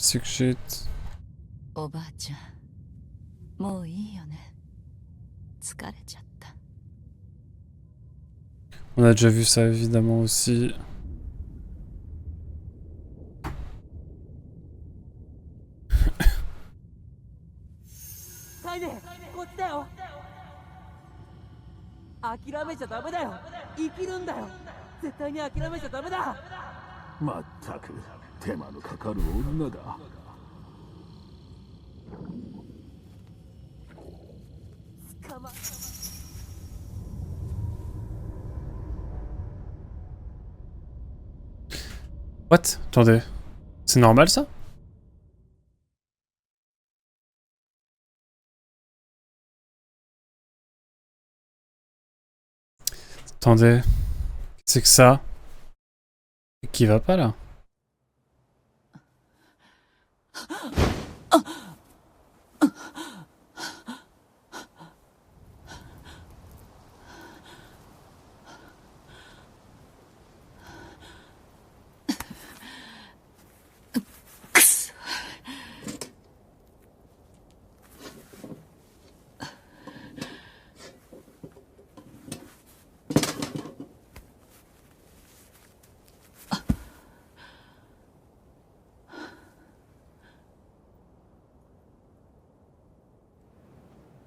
Sick shit. おばあちゃん、もういいよね。疲れちゃった。On a déjà vu ça évidemment aussi. Kaine, こっちだよ。諦めちゃダメだよ。生きるんだよ。絶対に諦めちゃダメだ。まったく手間のかかる女だ。捕ま What? Attendez. C'est normal ça? Attendez. C'est que ça? Qui va pas là?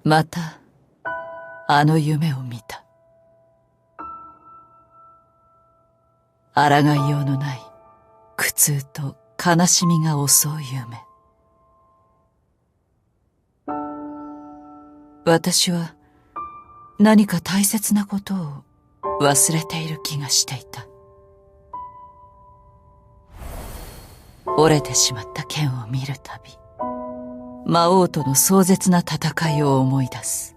またあの夢を見た。抗いようのない苦痛と悲しみが襲う夢。私は何か大切なことを忘れている気がしていた。折れてしまった剣を見るたび、魔王との壮絶な戦いを思い出す。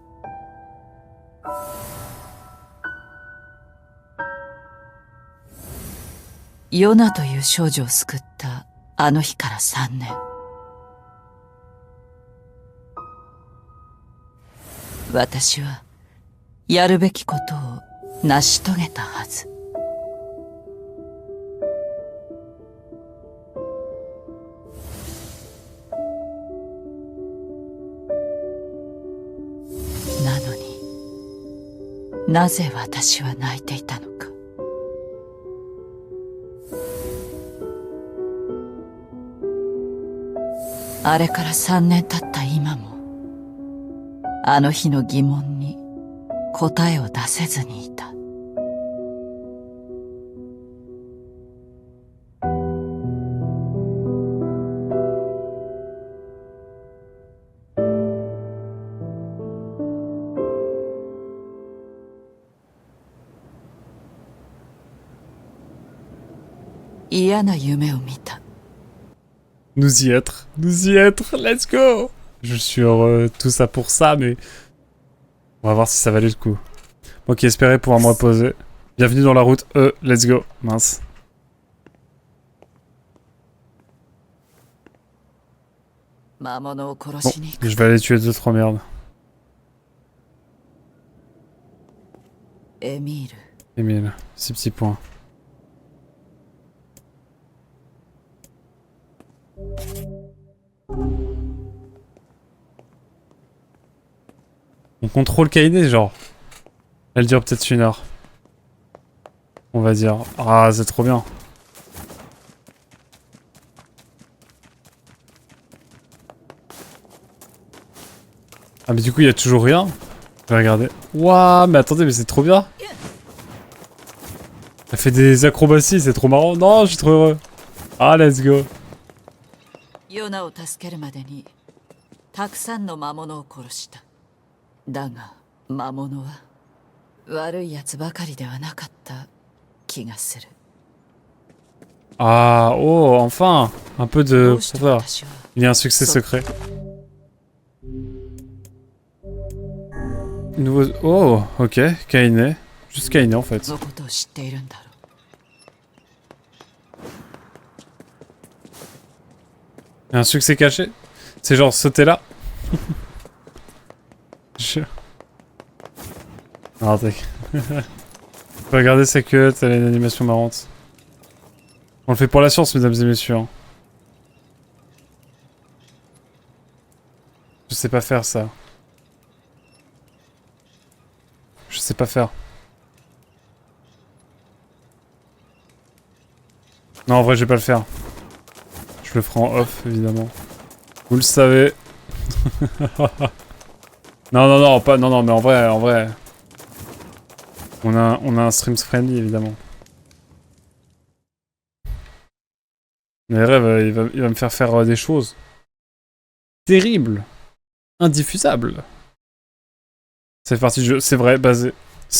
ヨナという少女を救ったあの日から3年。私はやるべきことを成し遂げたはず。なのに、なぜ私は泣いていたのか。あれから3年経った今も、あの日の疑問に答えを出せずにいた。嫌な夢を見た。Nous y être. Nous y être. Let's go! Je suis heureux. Tout ça pour ça, mais... On va voir si ça valait le coup. Moi qui espérais pouvoir me reposer. Bienvenue dans la route E. Let's go. Mince. Bon, je vais aller tuer 2-3 merdes. Émile. 6 petits points. On contrôle Kaine, genre. Elle dure peut-être 1 heure. On va dire. Ah, c'est trop bien. Ah, mais du coup, il y a toujours rien. Je vais regarder. Waouh, mais attendez, mais c'est trop bien. Elle fait des acrobaties, c'est trop marrant. Non, je suis trop heureux. Ah, let's go. ヨナを助けるまでにたくさんの魔物を殺した。だが魔物は悪いやつばかりではなかった気がする。Ah, oh, enfin. Un peu de... どうして私は Il y a un succès secret. Nouveau... Oh, ok. Kaine. Juste Kaine, en fait. のことを知っているんだろう。Il y a un succès caché. C'est genre sauter là. Ah, tac. Faut regarder sa queue, elle a une animation marrante. On le fait pour la science, mesdames et messieurs. Hein. sais pas faire ça. Je sais pas faire. Non, en vrai, je vais pas le faire. Je le ferai en off, évidemment. Vous le savez. Non, non, non, pas, non, non, mais en vrai. On a un stream friendly, évidemment. Les rêves, il va me faire des choses. Terribles. Indiffusables. Ça fait partie du jeu, c'est vrai, basé.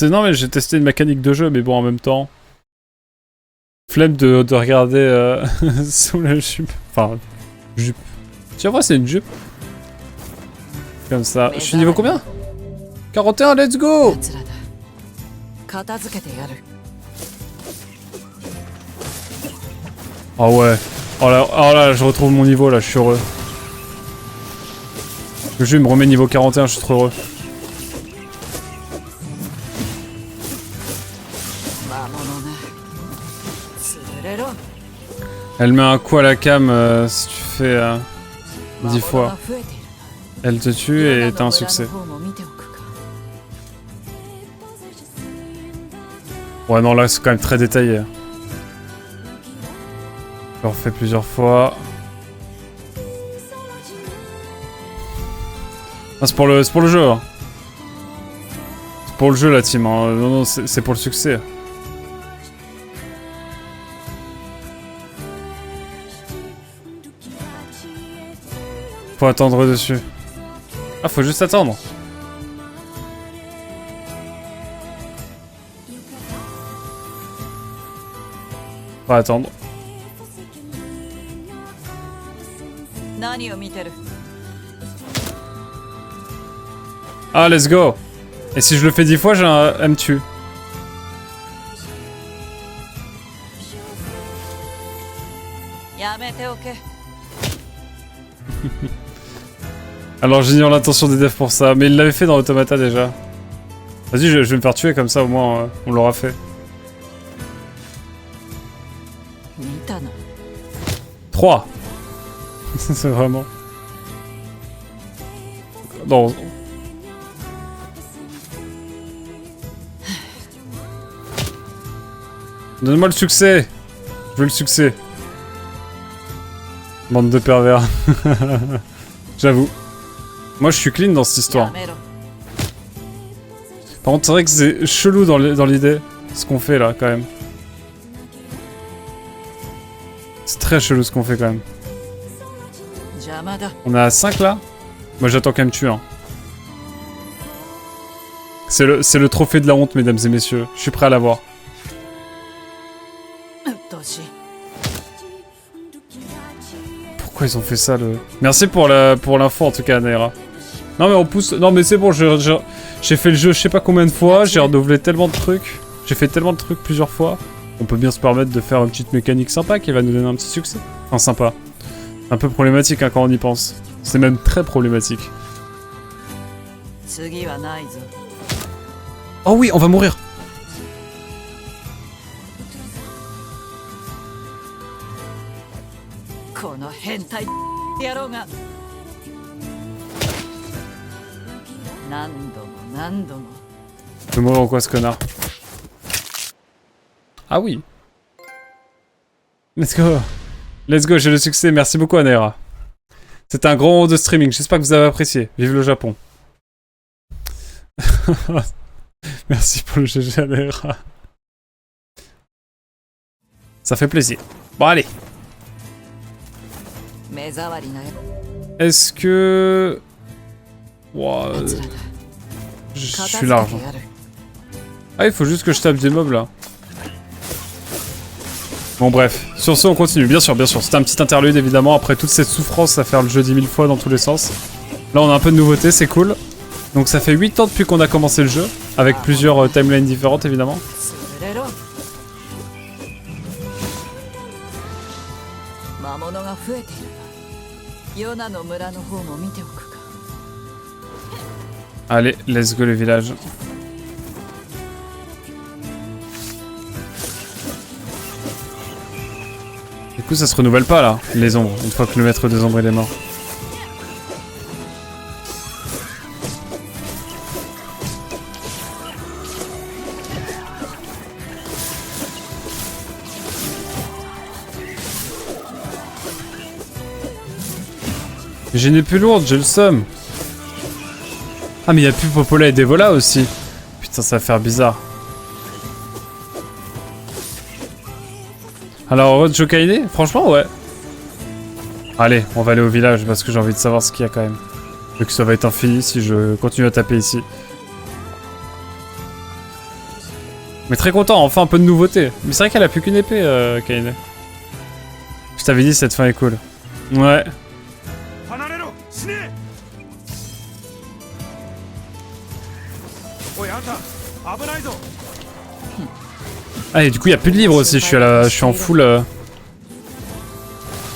Non, mais j'ai testé une mécanique de jeu, mais bon, en même temps. Flemme de regarder sous la jupe. Enfin, jupe. Tu vois, c'est une jupe. Comme ça. Je suis niveau combien? 41, let's go! 奴らだ片付けてやる Oh ouais. Oh là, je retrouve mon niveau là, je suis heureux. Le jeu me remet niveau 41, je suis trop heureux. 魔物が潰れろ Elle met un coup à la cam si tu fais 10 fois. 魔物が増えているな Elle te tue et t'as un succès. 世の中の村の方も見ておくか Ouais, non, là c'est quand même très détaillé. Je le refais plusieurs fois. Ah, c'est pour le jeu. Hein. C'est pour le jeu la team. Hein. Non, non, c'est pour le succès. Faut attendre dessus. Ah, faut juste attendre. Faut attendre. 何を見てる Ah, let's go. Et si je le fais 10 fois, j'ai un elle me tue. Alors j'ignore l'intention des devs pour ça, mais il l'avait fait dans Automata déjà. Vas-y, je vais me faire tuer comme ça, au moins on l'aura fait. 見たの 3. C'est vraiment... Non. Donne-moi le succès. Je veux le succès. Bande de pervers. J'avoue. Moi je suis clean dans cette histoire. やめろ Par contre c'est vrai que c'est chelou dans l'idée. Ce qu'on fait là quand même. C'est très chelou ce qu'on fait quand même. 邪魔だ On est à 5 là. Moi j'attends qu'elle me tue. Hein. C'est le trophée de la honte, mesdames et messieurs. Je suis prêt à l'avoir. うっとうしい Pourquoi ils ont fait ça le... Merci pour l'info en tout cas, Naira. Non mais on pousse... Non mais c'est bon, j'ai fait le jeu je sais pas combien de fois, j'ai renouvelé tellement de trucs. J'ai fait tellement de trucs plusieurs fois. On peut bien se permettre de faire une petite mécanique sympa qui va nous donner un petit succès. Enfin sympa. Un peu problématique hein, quand on y pense. C'est même très problématique. 次はないぞ Oh oui, on va mourir. この変態野郎が何度も何度も Je vais mourir en quoi ce connard? Ah oui. Let's go. Let's go, j'ai le succès. Merci beaucoup Anaera. C'était un grand moment de streaming. J'espère que vous avez apprécié. Vive le Japon. Merci pour le GG Anaera. Ça fait plaisir. Bon allez. 目障りな Est-ce que... Wow, 奴らだ je 片 suis 付 large. けてやる Ah, il faut juste que je tape des mobs là. Bon bref, sur ce on continue, bien sûr, c'était un petit interlude évidemment, après toute cette souffrance à faire le jeu 10 000 fois dans tous les sens. Là on a un peu de nouveauté, c'est cool. Donc ça fait 8 ans depuis qu'on a commencé le jeu, avec plusieurs timelines différentes évidemment. 潰れろ魔物が増えているなヨナの村の方も見ておくか Allez, let's go le village. Du coup ça se renouvelle pas là, les ombres, une fois que le maître des ombres il est mort. J'ai une épée lourde, j'ai le seum. Ah, mais il y a plus Popola et Devola aussi. Putain, ça va faire bizarre. Alors, Road Shokaine, franchement, ouais. Allez, on va aller au village parce que j'ai envie de savoir ce qu'il y a quand même. Vu que ça va être infini si je continue à taper ici. Mais très content, enfin un peu de nouveauté. Mais c'est vrai qu'elle a plus qu'une épée, Kaine. Je t'avais dit, cette fin est cool. Ouais. Ah, et du coup, il n'y a plus de livres aussi. Je suis en full.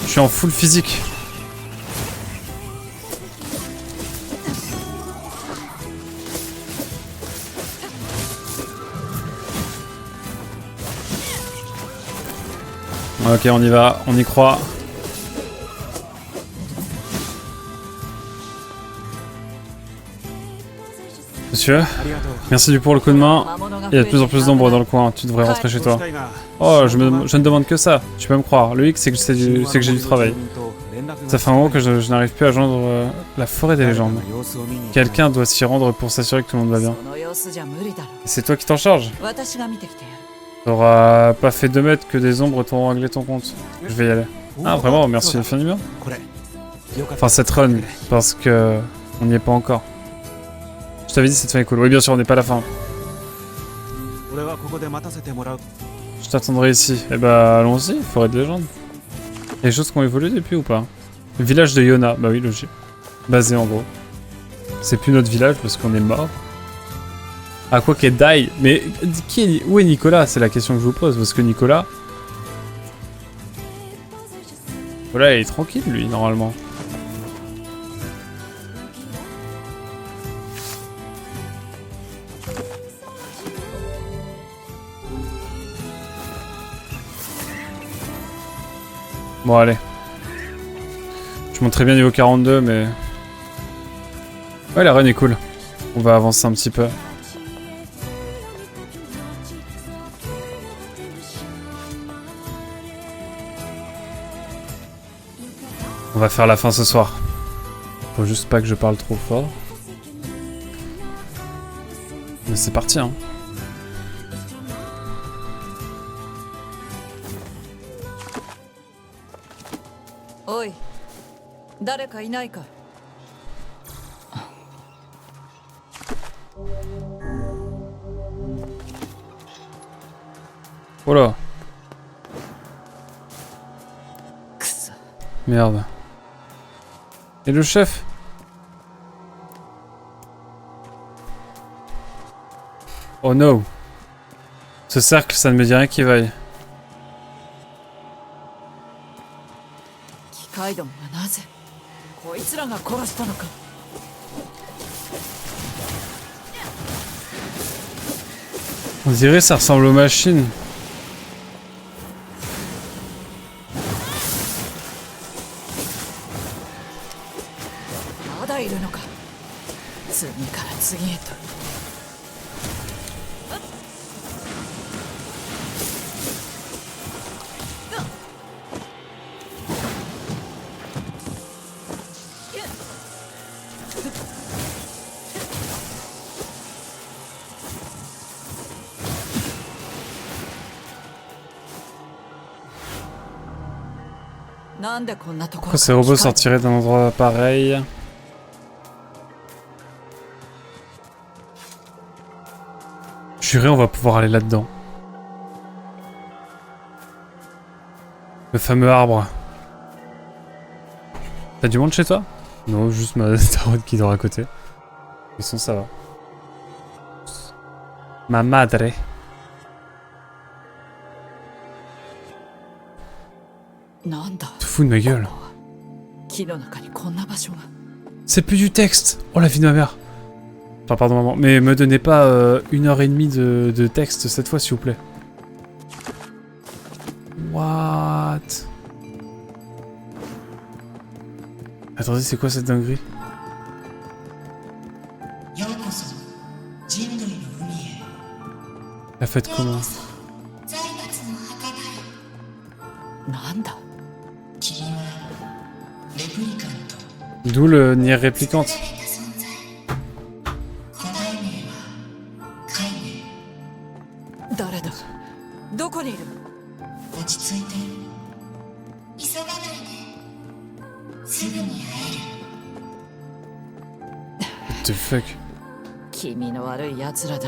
Je suis en full physique. Ok, on y va, on y croit. Monsieur, merci pour le coup de main. Il y a de plus en plus d'ombre dans le coin, tu devrais rentrer chez toi. Oh, je ne demande que ça, tu peux me croire. Le hic, c'est que j'ai du travail. Ça fait un moment que je n'arrive plus à joindre la forêt des légendes. Quelqu'un doit s'y rendre pour s'assurer que tout le monde va bien. Et c'est toi qui t'en charges. T'auras pas fait 2 mètres que des ombres t'ont réglé ton compte. Je vais y aller. Ah, vraiment, merci infiniment. Enfin, cette run, parce que on n'y est pas encore. Je t'avais dit, cette fin est cool. Oui, bien sûr, on n'est pas à la fin. Je t'attendrai ici. Eh bah, allons-y, forêt de légende. Il y a des choses qui ont évolué depuis ou pas? Le village de Yona, bah oui, logique. Basé en gros. C'est plus notre village parce qu'on est mort. Ah, quoi qu'elle die. Mais où est Nicolas? C'est la question que je vous pose. Parce que Nicolas, il est tranquille, lui, normalement. Bon, allez. Je monte très bien niveau 42, mais... Ouais, la run est cool. On va avancer un petit peu. On va faire la fin ce soir. Faut juste pas que je parle trop fort. Mais c'est parti, hein. Oi, 誰かいないか? Oh là. くそ. Merde. Et le chef? Oh no. Ce cercle, ça ne me dit rien qui vaille. 機械どもがなぜこいつらが殺したのか? On dirait ça ressemble aux machines. まだいるのか? 次から次へと. Pourquoi ces robots sortiraient d'un endroit pareil? Juré, on va pouvoir aller là-dedans. Le fameux arbre. T'as du monde chez toi? Non, juste ma tarot qui dort à côté. Ils sont, ça va. Ma madre. Te fous de ma gueule. C'est plus du texte. Oh la vie de ma mère. Enfin pardon maman, mais me donnez pas 1h30 de texte cette fois s'il vous plaît. What? Attendez, c'est quoi cette dinguerie? La fête commence. D'où le Nier réplicante. What the fuck? 気味の悪い奴らだ。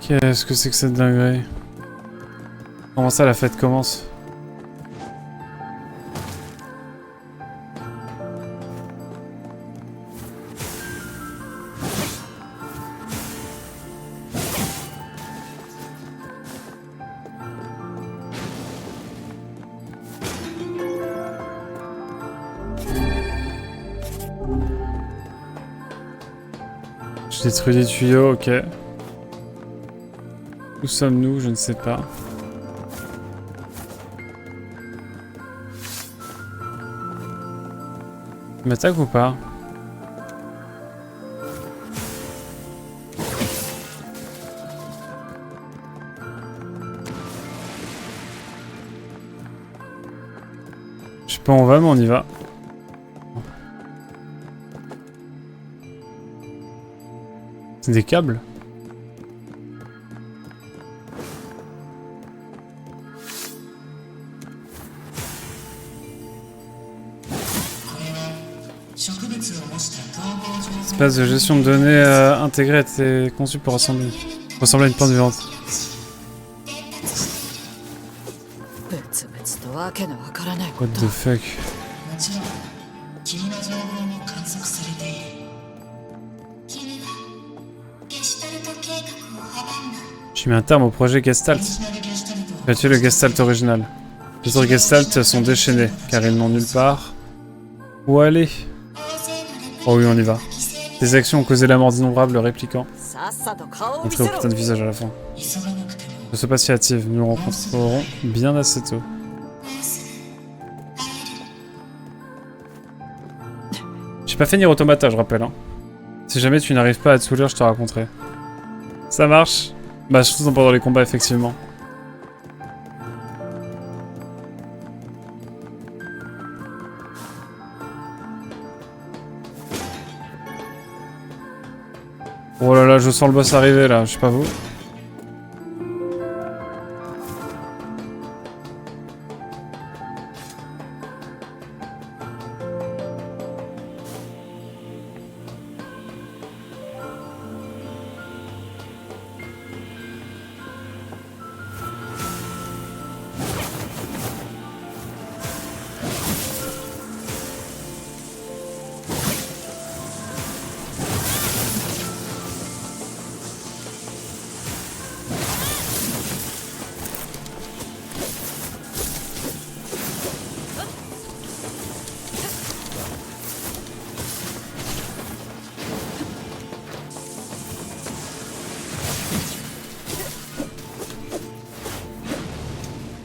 Qu'est-ce que c'est que cette dinguerie? Comment ça la fête commence? Je détruis des tuyaux, ok. Où sommes-nous? Je ne sais pas. Il m'attaque ou pas? Je sais pas où on va, mais on y va. C'est des câbles? Espace de gestion de données intégré a été conçu pour ressembler à une plante vivante. What the fuck? J'ai mis un terme au projet Gestalt. J'ai tué le Gestalt original. Les autres Gestalt sont déchaînés, car ils n'ont nulle part où aller. Oh oui, on y va. Tes actions ont causé la mort d'innombrables répliquants. Montrez au putain de visage à la fin. Ne sois pas si hâtive, nous nous rencontrerons bien assez tôt. J'ai pas fait Nier Automata, je rappelle. Hein. Si jamais tu n'arrives pas à te soulire, je te raconterai. Ça marche? Bah, surtout pendant les combats, effectivement. Oh là là, je sens le boss arriver là, je sais pas vous.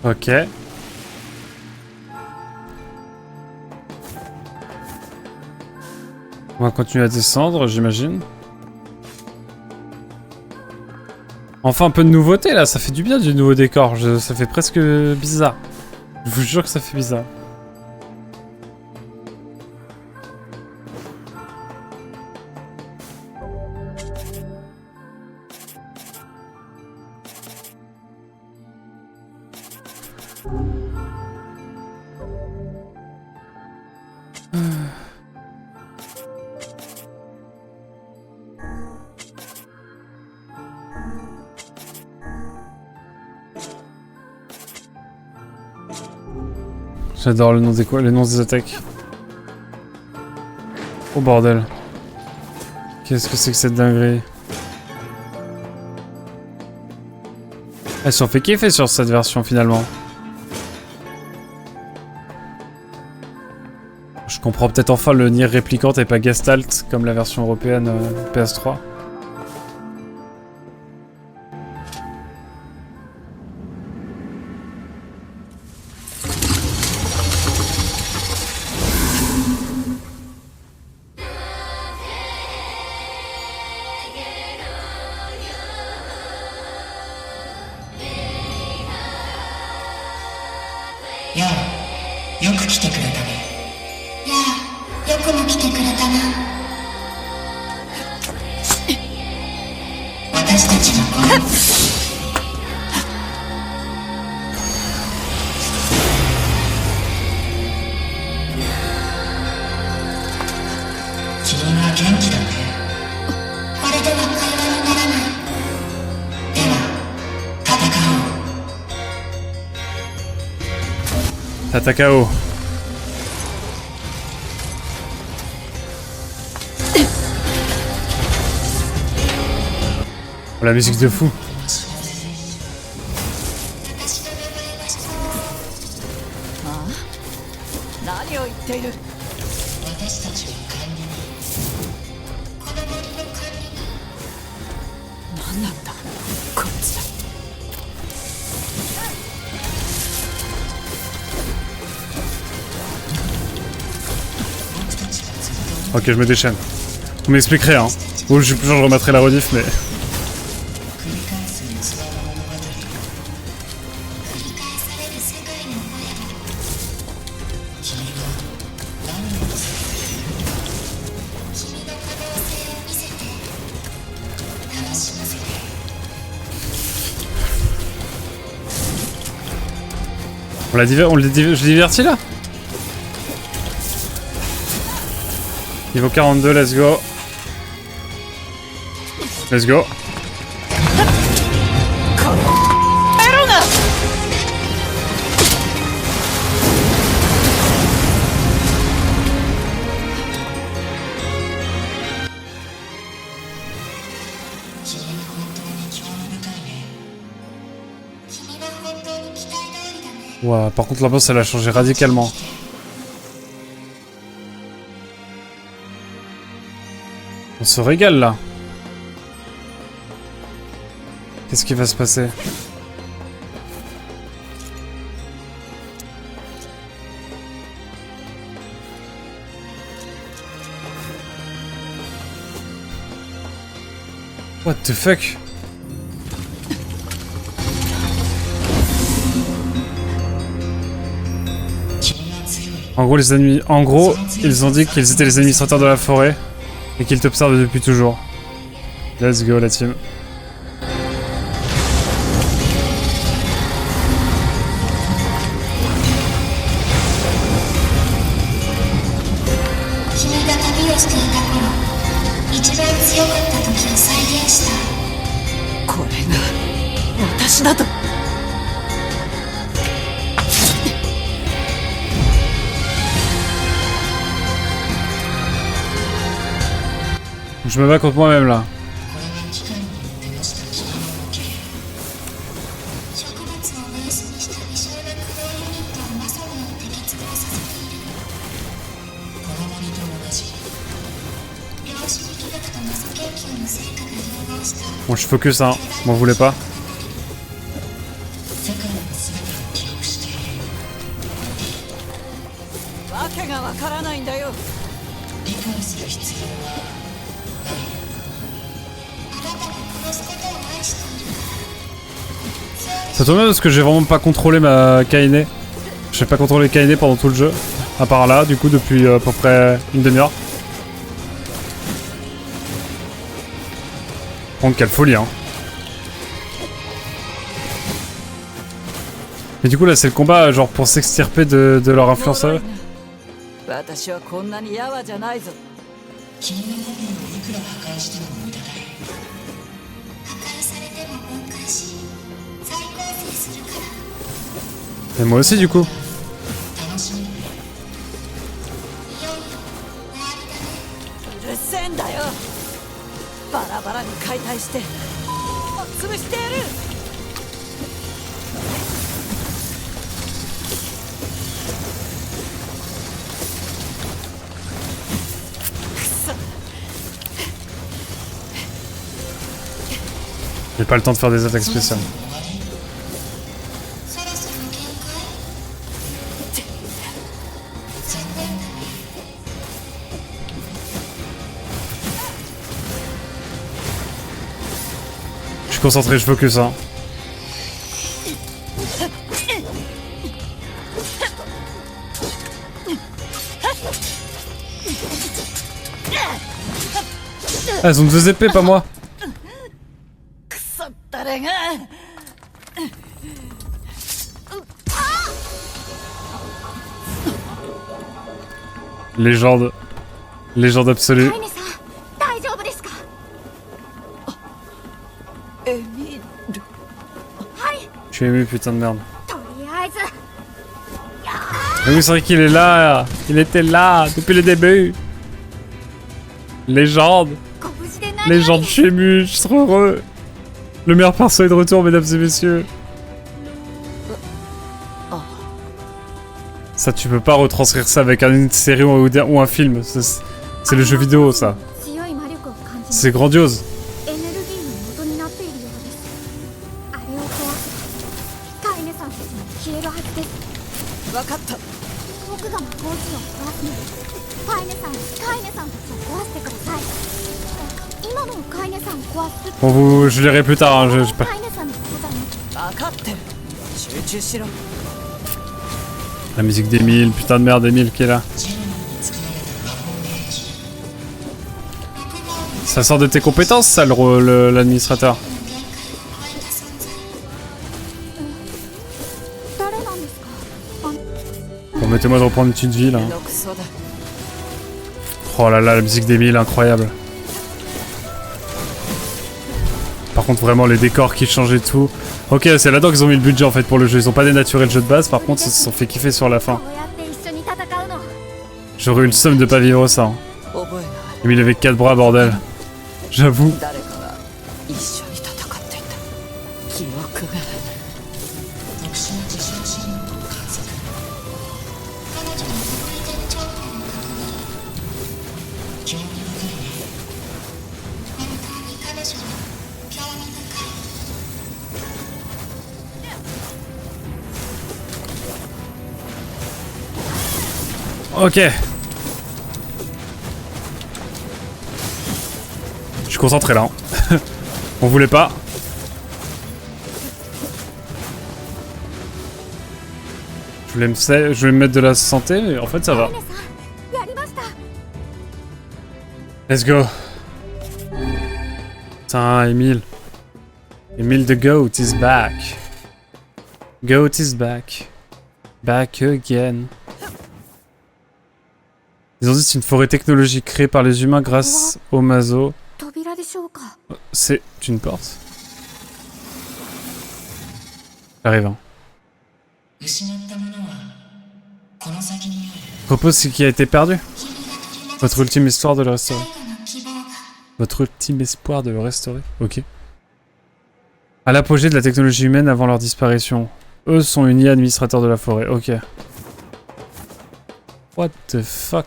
Ok. On va continuer à descendre, j'imagine. Enfin, un peu de nouveauté là, ça fait du bien du nouveau décor. Ça fait presque bizarre. Je vous jure que ça fait bizarre. J'adore le nom des quoi, les noms des attaques. Oh bordel. Qu'est-ce que c'est que cette dinguerie? Elles sont fait kiffer sur cette version finalement. Je comprends peut-être enfin le Nier réplicante et pas Gestalt comme la version européenne PS3. くも来てくれたな。私たちの子君は元気だね。これでは会話にならない。では戦おう。 Tatakao. Oh, la musique de fou. 何を言っている。私たちは管理人。この森の管理人。何なんだこいつら。 Ok, je me déchaîne. Vous m'expliquerez, hein. Ou je remettrai la rediff, mais... 繰り返す器の物語。繰り返される世界の声を。君は何をさせている？君の可能性を見せて。楽しませて。 Je divertis là. Niveau 42, let's go. Let's go. 君は本当に興味深いね。君は本当に期待通りだね。 Ouah, par contre l'ambiance elle a changé radicalement. On se régale là. Qu'est-ce qui va se passer? What the fuck? En gros, les ennemis. En gros, ils ont dit qu'ils étaient les administrateurs de la forêt et qu'ils t'observent depuis toujours. Let's go, la team. Je me bats contre moi-même là. Bon, je focus, hein. M'en voulez pas. Ça tombe bien parce que j'ai vraiment pas contrôlé ma Kaine. J'ai pas contrôlé Kaine pendant tout le jeu. À part là, du coup, depuis à peu près une demi-heure. Par contre, quelle folie, hein. Mais du coup, là, c'est le combat, genre, pour s'extirper de leur influence à eux. Et moi aussi, du coup. J'ai pas le temps de faire des attaques spéciales. Je suis concentré, je focus, hein. Ah, elles ont 2 épées, pas moi. クソったれが Légende. Légende absolue. 飼い主さん大丈夫ですか？エミル Je suis ému, putain de merde. とりあえず Mais oui, c'est vrai qu'il est là. Il était là depuis le début. Légende. ご無事で何より Légende, je suis ému, je suis trop heureux. Le meilleur perso est de retour, mesdames et messieurs. Ça, tu peux pas retranscrire ça avec une série ou un film. C'est le jeu vidéo, ça. 強い魔力を感じます。 C'est grandiose. エネルギーの元になっているようです。あれを壊すと飼い主さんたちも消えるはずです。分かった。僕が魔法陣を壊すので飼い主さんたちを壊してください。今の飼い主さんを壊す Bon, je lirai plus tard. Hein, je sais pas. 飼い主さんのことじゃなく分かってる。集中しろ。 La musique d'Emile, putain de merde, Emile qui est là. Ça sort de tes compétences, ça, l'administrateur. 誰なんですか？ Permettez-moi de reprendre une petite vie, là. のクソだ。 Oh là là, la musique d'Emile, incroyable. Par contre, vraiment, les décors qui changent et tout. Ok, c'est là-dedans qu'ils ont mis le budget, en fait, pour le jeu. Ils ont pas dénaturé le jeu de base, par contre, ils se sont fait kiffer sur la fin. こうやって一緒に戦うの。 J'aurais eu le seum de pas vivre ça. Hein. 覚えがある。 Emile avec 4 bras, bordel. J'avoue. 誰かが一緒に戦っていた。記憶が。特殊な自称シーンを観測。彼女の国立頂点の確認。興味深いね。本当に彼女は興味深い。 Ok. Je suis concentré là. Hein. On voulait pas. Je voulais me mettre de la santé, mais en fait ça va. 飼い主さん、やりました。 Let's go. Putain, Emile. Emile the goat is back. Goat is back. Back again. Ils ont dit que c'est une forêt technologique créée par les humains grâce au Mazo. 扉でしょうか。 C'est une porte. J'arrive. Hein. 失ったものはこの先にある。 Propose ce qui a été perdu. 君が取り残す Votre ultime histoire de le restaurer. 最後の希望が Votre ultime espoir de le restaurer. Ok. À l'apogée de la technologie humaine avant leur disparition. Eux sont unis administrateurs de la forêt. Ok. What the fuck?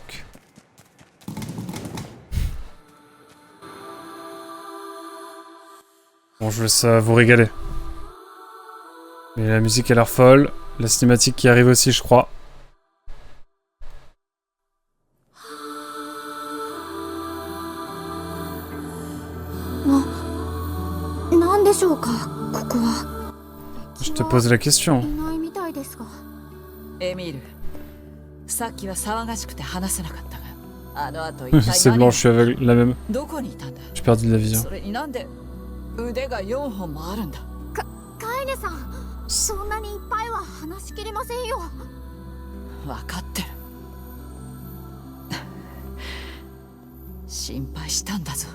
Bon, je laisse vous régaler. Mais la musique a l'air folle. La cinématique qui arrive aussi, je crois. なんでしょうか、ここは。 Je te pose la question. いないみたいですが。エミール、さっきは騒がしくて話せなかったが、あの後一 C'est 体 blanc, 何 je suis aveugle. La même. どこにいたんだ。 J'ai perdu de la vision. それになんで腕が4本もあるんだ。カエネさん、そんなにいっぱいは話しきれませんよ。分かってる。心配したんだぞ。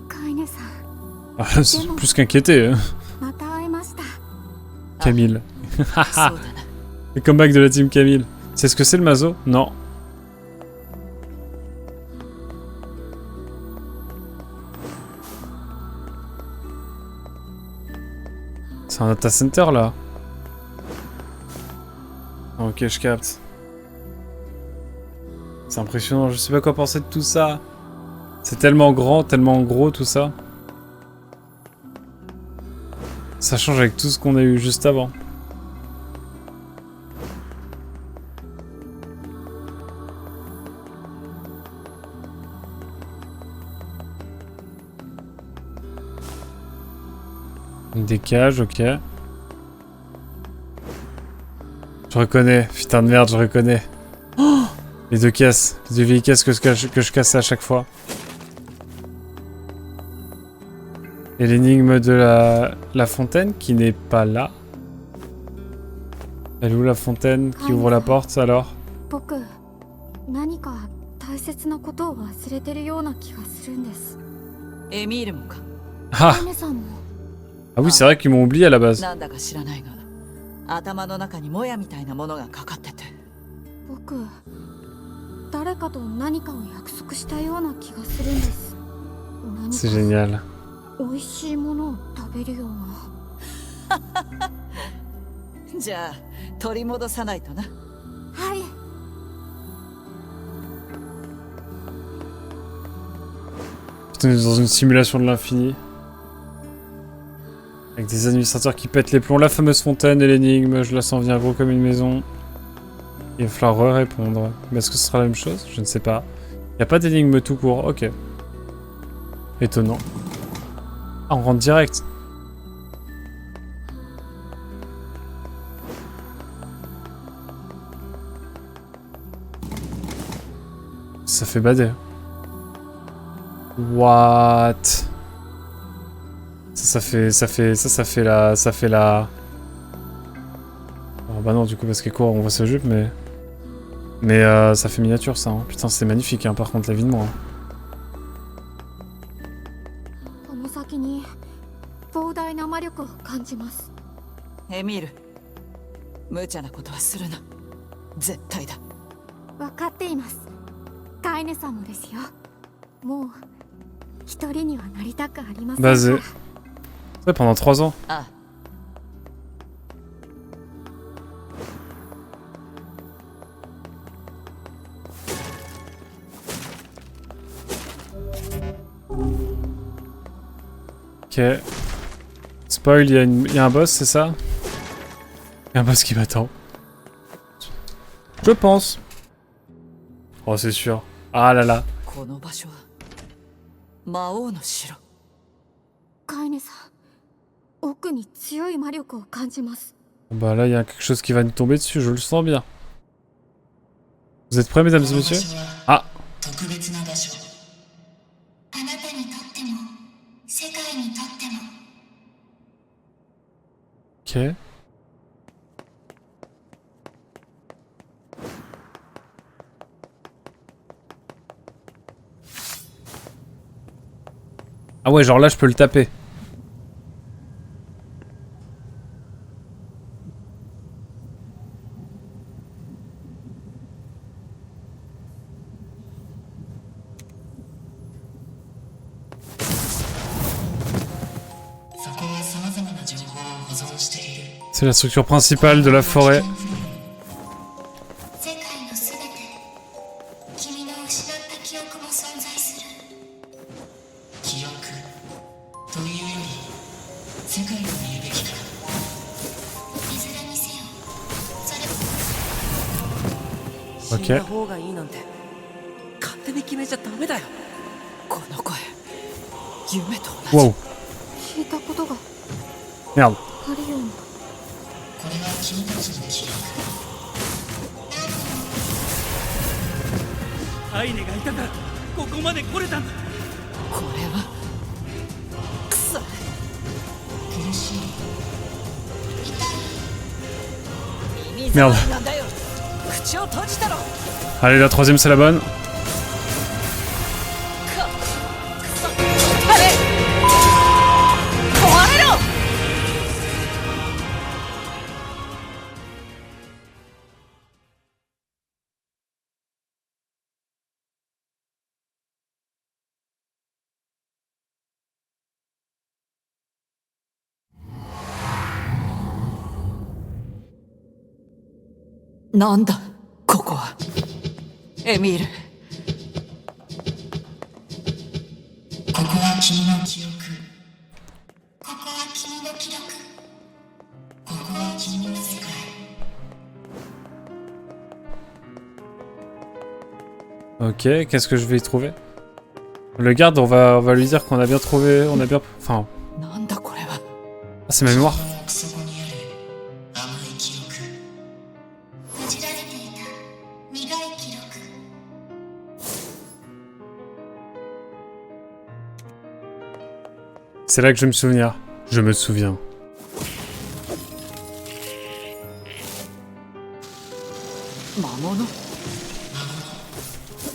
カエネさん、 Ah, c'est plus qu'inquiété. Hein. また会えました。 Camille. そうだな。 Le comeback de la team Camille. C'est ce que c'est le Mazo? Non. C'est un data center là. Ok, je capte. C'est impressionnant, je sais pas quoi penser de tout ça. C'est tellement grand, tellement gros tout ça. Ça change avec tout ce qu'on a eu juste avant. Des cages, ok. Je reconnais, putain de merde, je reconnais. Oh, les deux caisses, les deux vieilles caisses que je cassais à chaque fois. Et l'énigme de la fontaine qui n'est pas là. Elle est où la fontaine qui ouvre la porte alors? 僕何か大切なことを忘れてるような気がするんです。エミールもか。 Ah! カイネさんも Ah oui, c'est vrai qu'ils m'ont oublié à la base. なんだか知らないが、頭の中にもやみたいなものがかかってて。僕誰かと何かを約束したような気がするんです。 C'est 何か génial. 美味しいものを食べるような。じゃあ取り戻さないとな。はい。 Putain, on est dans une simulation de l'infini. Avec des administrateurs qui pètent les plombs. La fameuse fontaine et l'énigme, je la sens venir gros comme une maison. Il va falloir répondre. Mais est-ce que ce sera la même chose? Je ne sais pas. Il n'y a pas d'énigme tout court. Ok. Étonnant. Ah, on rentre direct. Ça fait bader. What? Ça fait la... Oh bah non, du coup, parce qu'elle court, on voit sa jupe, mais... Mais ça fait miniature, ça. Hein. Putain, c'est magnifique, hein, par contre, la vie de moi. この先に膨大な魔力を感じます。エミール、無茶なことはするな。絶対だ。分かっています。カイネさんもですよ。もう一人にはなりたくありませんから。 Basé. Ouais, pendant 3 ans. ああ。 Ok. Spoil, il y a un boss, c'est ça? Il y a un boss qui m'attend. Je pense. Oh, c'est sûr. Ah là là. この場所は魔王の城。カイネさん、奥に強い魔力を感じます。 Bon, bah là, il y a quelque chose qui va nous tomber dessus, je le sens bien. Vous êtes prêts, mesdames et messieurs? Ah. 特別な場所。あなたにとっても世界にとっても。 Ok. Ah ouais, genre là, je peux le taper. C'est la structure principale de la forêt. 世界のすべて、君の失った記憶も存在する。記憶というより世界を見るべきか。いずれにせよ、それ。死んだ方がいいなんて勝手に決めちゃダメだよ。この声、夢と同じ。 Wow. 聞いたことが Merde. あるような。これは君たちの記憶。アイネがいたからここまで来れたんだ。これはくそ。苦しい。耳障りなんだよ。口を閉じたろ。 Allez, la troisième, c'est la bonne. くそ。あれ。壊れろ。 なんだここは。エミール、ここは君の記憶。ここは君の記録。ここは君の世界。 Ok, qu'est-ce que je vais y trouver? Le garde, on va lui dire qu'on a bien trouvé, on a bien... Enfin... なんだこれは。 Ah, c'est ma mémoire. 奥底にある甘い記憶。閉じられていた苦い記録。 C'est C'est là que je me souviens. Je me souviens. Mamono.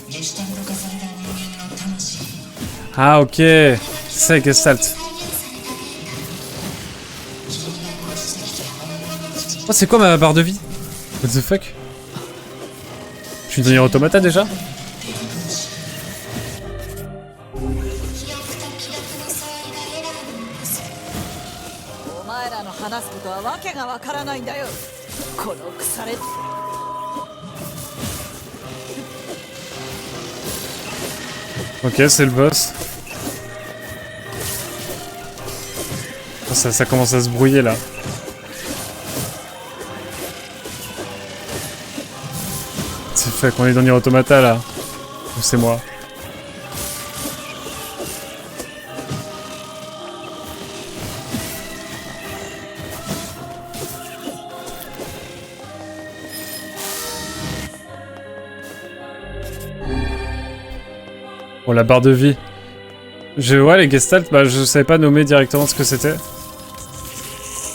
ゲシュタルト化された人間の魂 Ah, ok. C'est ça, Gestalt. 再現された君が殺してきた本物の父 Oh, c'est quoi ma barre de vie? What the fuck? Je suis dans Automata déjà? 記憶と記録の相違がエラーに起こすお前らの話すことはわけがわからないんだよ。この腐れ。Ok, c'est le boss. Oh, ça commence à se brouiller là. C'est fait qu'on est dans Nier Automata là. Ou c'est moi? Bon, la barre de vie. Ouais, les Gestalt, bah je savais pas nommer directement ce que c'était.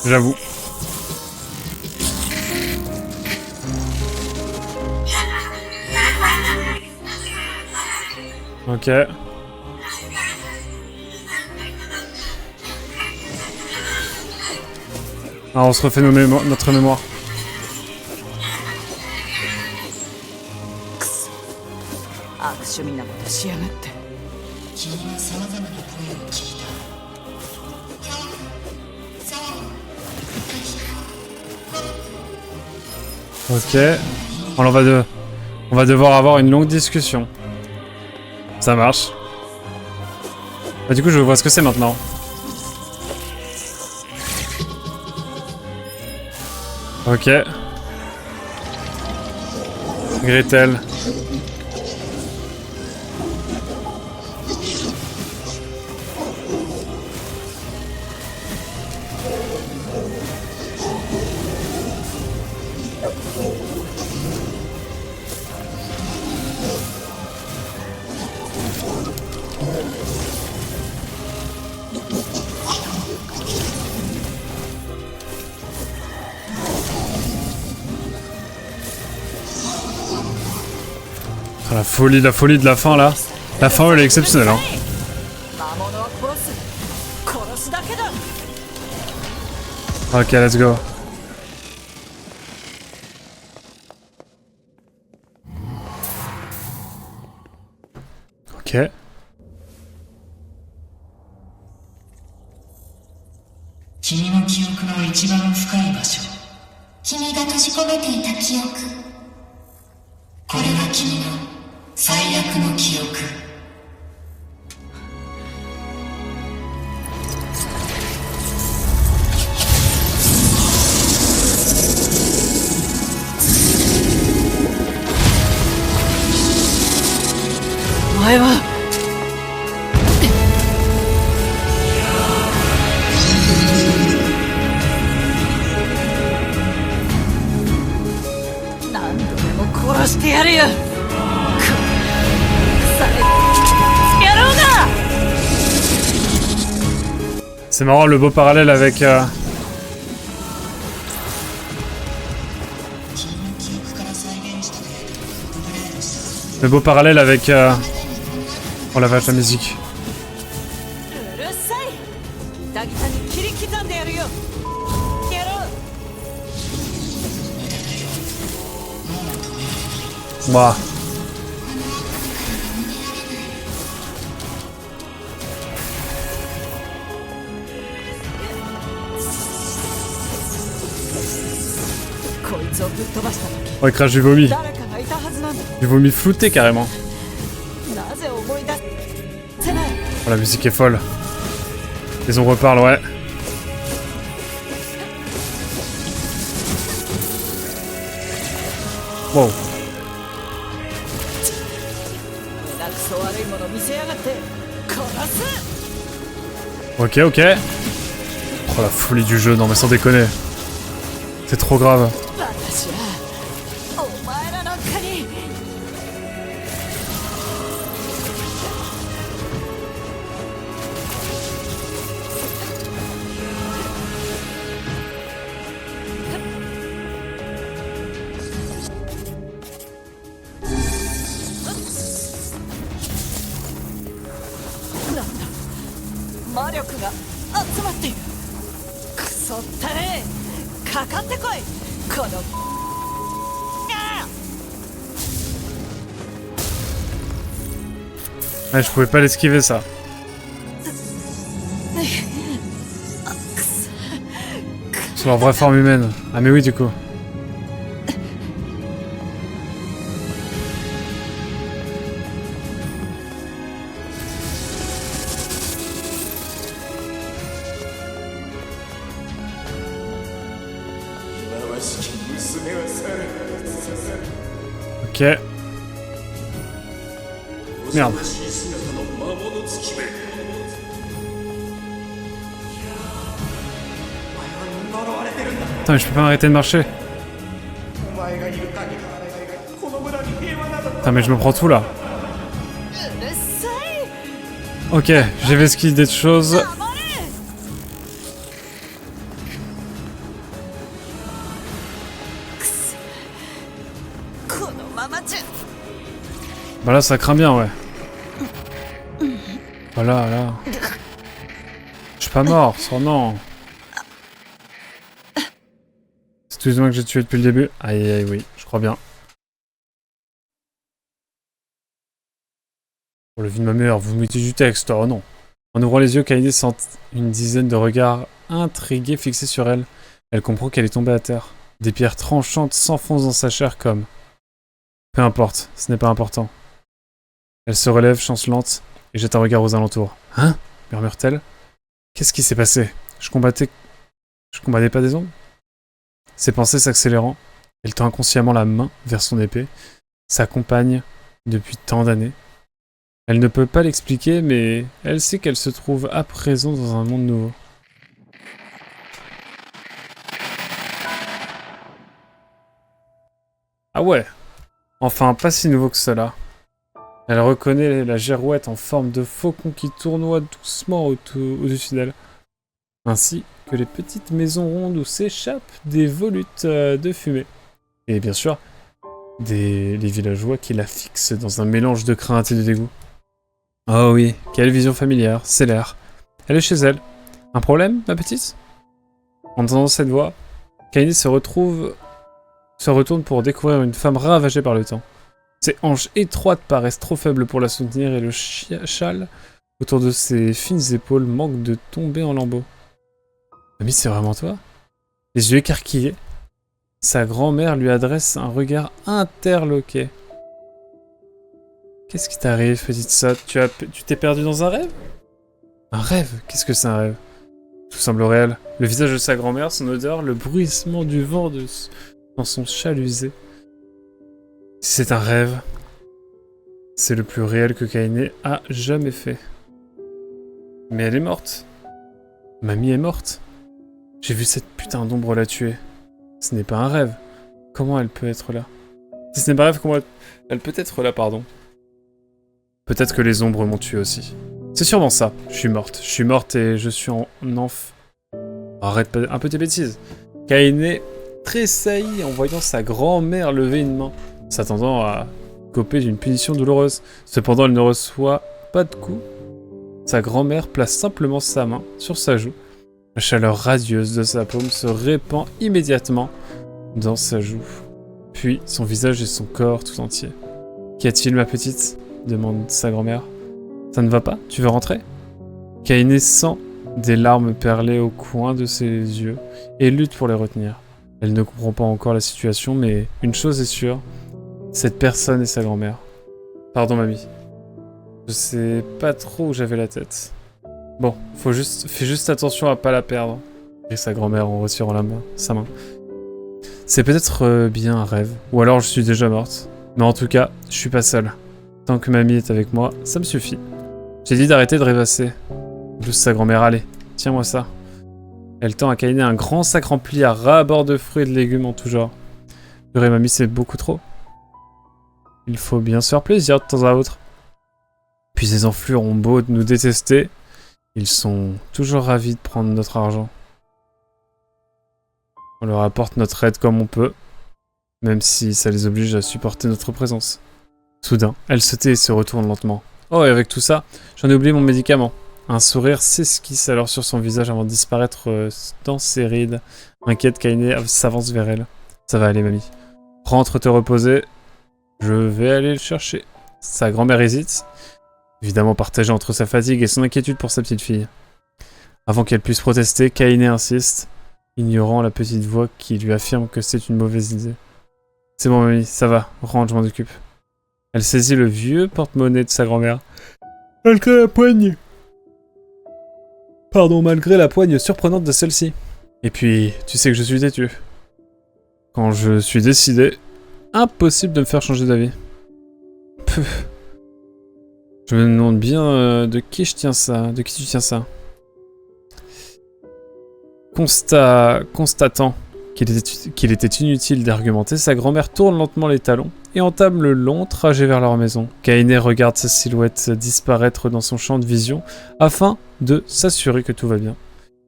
J'avoue. Ok. Ah, on se refait notre mémoire. 悪趣味なことしやがって。君はさまざまな声を聞いた Ok. On va devoir avoir une longue discussion. Ça marche. Bah, du coup, je vois ce que c'est maintenant. Ok. Gretel. Ah, la folie de la fin là. La fin elle est exceptionnelle hein. 魔物は殺すだけだ。 Ok, let's go. Ok. 君の記憶の一番深い場所君が閉じ込めていた記憶これは君の最悪の記憶 お前は何度でも殺してやるよ。腐れ野郎が。 C'est marrant le beau parallèle avec... Le beau parallèle avec... Oh la vache, la musique. うるさい。ギタギタに切り刻んでやるよ。やろう。 Ouah. Oh, il crache du vomi. Du vomi flouté carrément. Oh, la musique est folle. Les ombres parlent, ouais. Wow. Ok, ok. Oh la folie du jeu, non mais sans déconner. C'est trop grave. 魔力が集まっている。クソったれ、かかってこい、このOuais, je pouvais pas l'esquiver ça. C'est leur vraie forme humaine. Ah mais oui du coup. Ok. Merde. Putain mais je peux pas m'arrêter de marcher. Putain mais je me prends tout là. Ok, j'ai esquivé des choses. Bah là ça craint bien ouais. Voilà là. Je suis pas mort, oh non. C'est tous les humains que j'ai tué depuis le début. Aïe aïe oui, je crois bien. Pour le vie de ma mère, vous mettez du texte, oh non. En ouvrant les yeux, Kaede sent une dizaine de regards intrigués fixés sur elle. Elle comprend qu'elle est tombée à terre. Des pierres tranchantes s'enfoncent dans sa chair comme... Peu importe, ce n'est pas important. Elle se relève, chancelante, et jette un regard aux alentours. « Hein ?» murmure-t-elle. « Qu'est-ce qui s'est passé ? Je combattais pas des ombres ?» Ses pensées s'accélérant, elle tend inconsciemment la main vers son épée, sa compagne depuis tant d'années. Elle ne peut pas l'expliquer, mais elle sait qu'elle se trouve à présent dans un monde nouveau. Ah ouais, enfin pas si nouveau que cela. Elle reconnaît la girouette en forme de faucon qui tournoie doucement au-dessus d'elle, ainsi que les petites maisons rondes où s'échappent des volutes de fumée. Et bien sûr, les villageois qui la fixent dans un mélange de crainte et de dégoût. Oh oui, quelle vision familière, c'est l'air. Elle est chez elle. Un problème, ma petite ? En entendant cette voix, Kaede se retourne pour découvrir une femme ravagée par le temps. Ses hanches étroites paraissent trop faibles pour la soutenir et le châle autour de ses fines épaules manque de tomber en lambeaux. Mamie, c'est vraiment toi ? Les yeux écarquillés, sa grand-mère lui adresse un regard interloqué. Qu'est-ce qui t'arrive, petite sotte ? Tu t'es perdu dans un rêve ? Un rêve ? Qu'est-ce que c'est un rêve ? Tout semble réel. Le visage de sa grand-mère, son odeur, le bruissement du vent dans son châle usé. Si c'est un rêve, c'est le plus réel que Kaede a jamais fait. Mais elle est morte. Mamie est morte. J'ai vu cette putain d'ombre la tuer. Ce n'est pas un rêve. Comment elle peut être là ? Si ce n'est pas un rêve, comment elle peut être là, pardon ? Peut-être que les ombres m'ont tué aussi. C'est sûrement ça. Je suis morte et je suis en Arrête pas un peu tes bêtises. Kaede tressaillit en voyant sa grand-mère lever une main, s'attendant à coper d'une punition douloureuse. Cependant, elle ne reçoit pas de coup. Sa grand-mère place simplement sa main sur sa joue. La chaleur radieuse de sa paume se répand immédiatement dans sa joue. Puis, son visage et son corps tout entier. « Qu'y a-t-il, ma petite ?» demande sa grand-mère. « Ça ne va pas ? Tu veux rentrer ?» Kaede sent des larmes perler au coin de ses yeux et lutte pour les retenir. Elle ne comprend pas encore la situation, mais une chose est sûre, cette personne est sa grand-mère. Pardon, mamie. Je sais pas trop où j'avais la tête. Bon, fais juste attention à pas la perdre. Et sa grand-mère en retirant sa main. C'est peut-être bien un rêve, ou alors je suis déjà morte. Mais en tout cas, je suis pas seule. Tant que mamie est avec moi, ça me suffit. J'ai dit d'arrêter de rêvasser. Juste sa grand-mère, allez, tiens-moi ça. Elle tend à Kaede un grand sac rempli à ras-bord de fruits et de légumes en tout genre. Purée, mamie, c'est beaucoup trop. Il faut bien se faire plaisir de temps à autre. Puis ces enflures ont beau nous détester, ils sont toujours ravis de prendre notre argent. On leur apporte notre aide comme on peut, même si ça les oblige à supporter notre présence. Soudain, elle se tait et se retourne lentement. Oh, et avec tout ça, j'en ai oublié mon médicament. Un sourire s'esquisse alors sur son visage avant de disparaître dans ses rides. Inquiète, Kaine s'avance vers elle. Ça va aller, mamie. Rentre te reposer. Je vais aller le chercher. Sa grand-mère hésite, évidemment partagée entre sa fatigue et son inquiétude pour sa petite fille. Avant qu'elle puisse protester, Kaine insiste, ignorant la petite voix qui lui affirme que c'est une mauvaise idée. C'est bon, mamie, ça va. Rentre, je m'en occupe. Elle saisit le vieux porte-monnaie de sa grand-mère. Malgré la poigne surprenante de celle-ci. Et puis, tu sais que je suis têtu. Quand je suis décidé, impossible de me faire changer d'avis. Pff. Je me demande bien de qui tu tiens ça. Constatant qu'il était inutile d'argumenter, sa grand-mère tourne lentement les talons et entame le long trajet vers leur maison. Kaine regarde sa silhouette disparaître dans son champ de vision afin de s'assurer que tout va bien.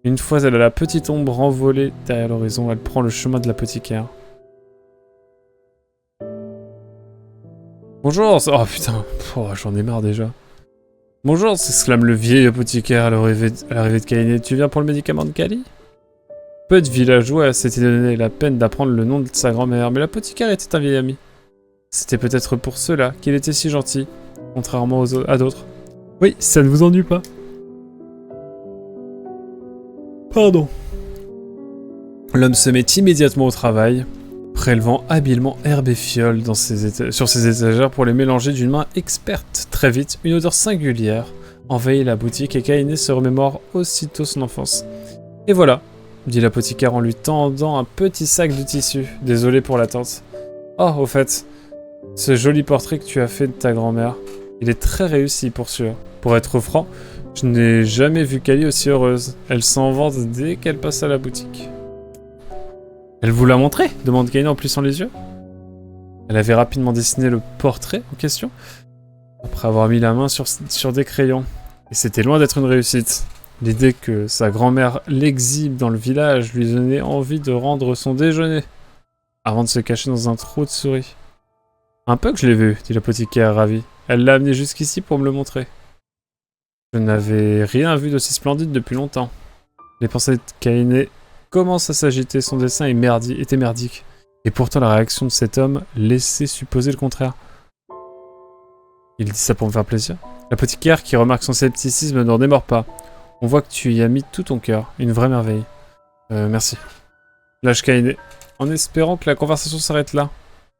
Une fois elle a la petite ombre envolée derrière l'horizon, elle prend le chemin de l'apothicaire. Bonjour. Oh putain, j'en ai marre déjà. Bonjour, s'exclame le vieil apothicaire à l'arrivée de Kaine. Tu viens pour le médicament de Kali? Peu de villageois s'étaient donné la peine d'apprendre le nom de sa grand-mère, mais l'apothicaire était un vieil ami. C'était peut-être pour cela qu'il était si gentil, contrairement à d'autres. Oui, ça ne vous ennuie pas. Pardon. L'homme se met immédiatement au travail, prélevant habilement herbes et fioles sur ses étagères pour les mélanger d'une main experte. Très vite, une odeur singulière envahit la boutique et Kaine se remémore aussitôt son enfance. Et voilà, dit l'apothicaire en lui tendant un petit sac de tissu. Désolé pour l'attente. Oh, au fait, ce joli portrait que tu as fait de ta grand-mère, il est très réussi pour sûr. Pour être franc, je n'ai jamais vu Kali aussi heureuse. Elle s'en vante dès qu'elle passe à la boutique. Elle vous l'a montré? Demande Kaine en plissant les yeux. Elle avait rapidement dessiné le portrait en question, après avoir mis la main sur des crayons. Et c'était loin d'être une réussite. L'idée que sa grand-mère l'exhibe dans le village lui donnait envie de rendre son déjeuner, avant de se cacher dans un trou de souris. Un peu que je l'ai vu, dit l'apothicaire ravi. Elle l'a amené jusqu'ici pour me le montrer. Je n'avais rien vu d'aussi splendide depuis longtemps. Les pensées de Kaine commencent à s'agiter, son dessin était merdique. Et pourtant la réaction de cet homme laissait supposer le contraire. Il dit ça pour me faire plaisir. L'apothicaire, qui remarque son scepticisme, n'en démord pas. On voit que tu y as mis tout ton cœur. Une vraie merveille. Merci. Lâche Kaine, en espérant que la conversation s'arrête là.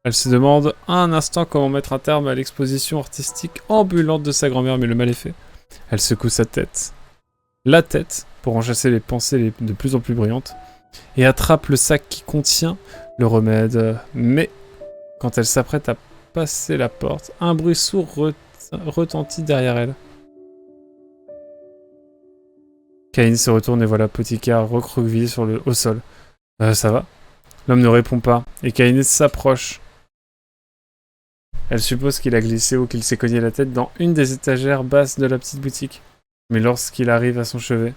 Elle se demande un instant comment mettre un terme à l'exposition artistique ambulante de sa grand-mère, mais le mal est fait. Elle secoue sa tête. La tête, pour en chasser les pensées de plus en plus brillantes, et attrape le sac qui contient le remède. Mais, quand elle s'apprête à passer la porte, un bruit sourd retentit derrière elle. Kaine se retourne et voit l'apothicaire recroquevillé au sol. Ça va? L'homme ne répond pas, et Kaine s'approche. Elle suppose qu'il a glissé ou qu'il s'est cogné la tête dans une des étagères basses de la petite boutique. Mais lorsqu'elle arrive à son chevet,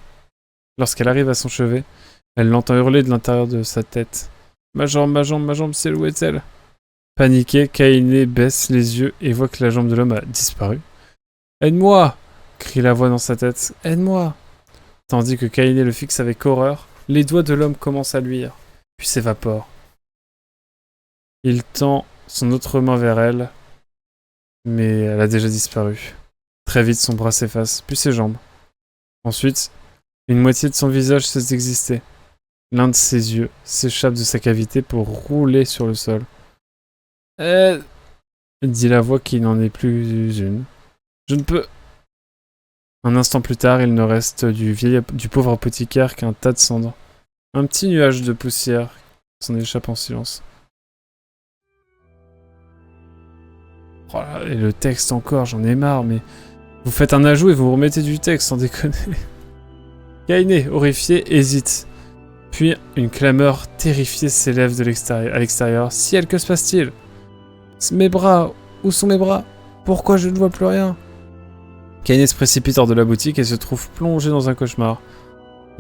elle l'entend hurler de l'intérieur de sa tête. Ma jambe, c'est où est-elle? Paniquée, Kaine baisse les yeux et voit que la jambe de l'homme a disparu. Aide-moi! Crie la voix dans sa tête. Aide-moi! Tandis que Kaine le fixe avec horreur, les doigts de l'homme commencent à luire, puis s'évaporent. Il tend son autre main vers elle, mais elle a déjà disparu. Très vite, son bras s'efface, puis ses jambes. Ensuite, une moitié de son visage cesse d'exister. L'un de ses yeux s'échappe de sa cavité pour rouler sur le sol. Dit la voix qui n'en est plus une. Je ne peux... Un instant plus tard, il ne reste du pauvre apothicaire qu'un tas de cendres. Un petit nuage de poussière s'en échappe en silence. Oh là, et le texte encore, j'en ai marre, mais... Vous faites un ajout et vous remettez du texte, sans déconner. Kaine, horrifié, hésite. Puis, une clameur terrifiée s'élève à l'extérieur. Ciel, que se passe-t-il? Mes bras, où sont mes bras? Pourquoi je ne vois plus rien? Kaine se précipite hors de la boutique et se trouve plongé dans un cauchemar.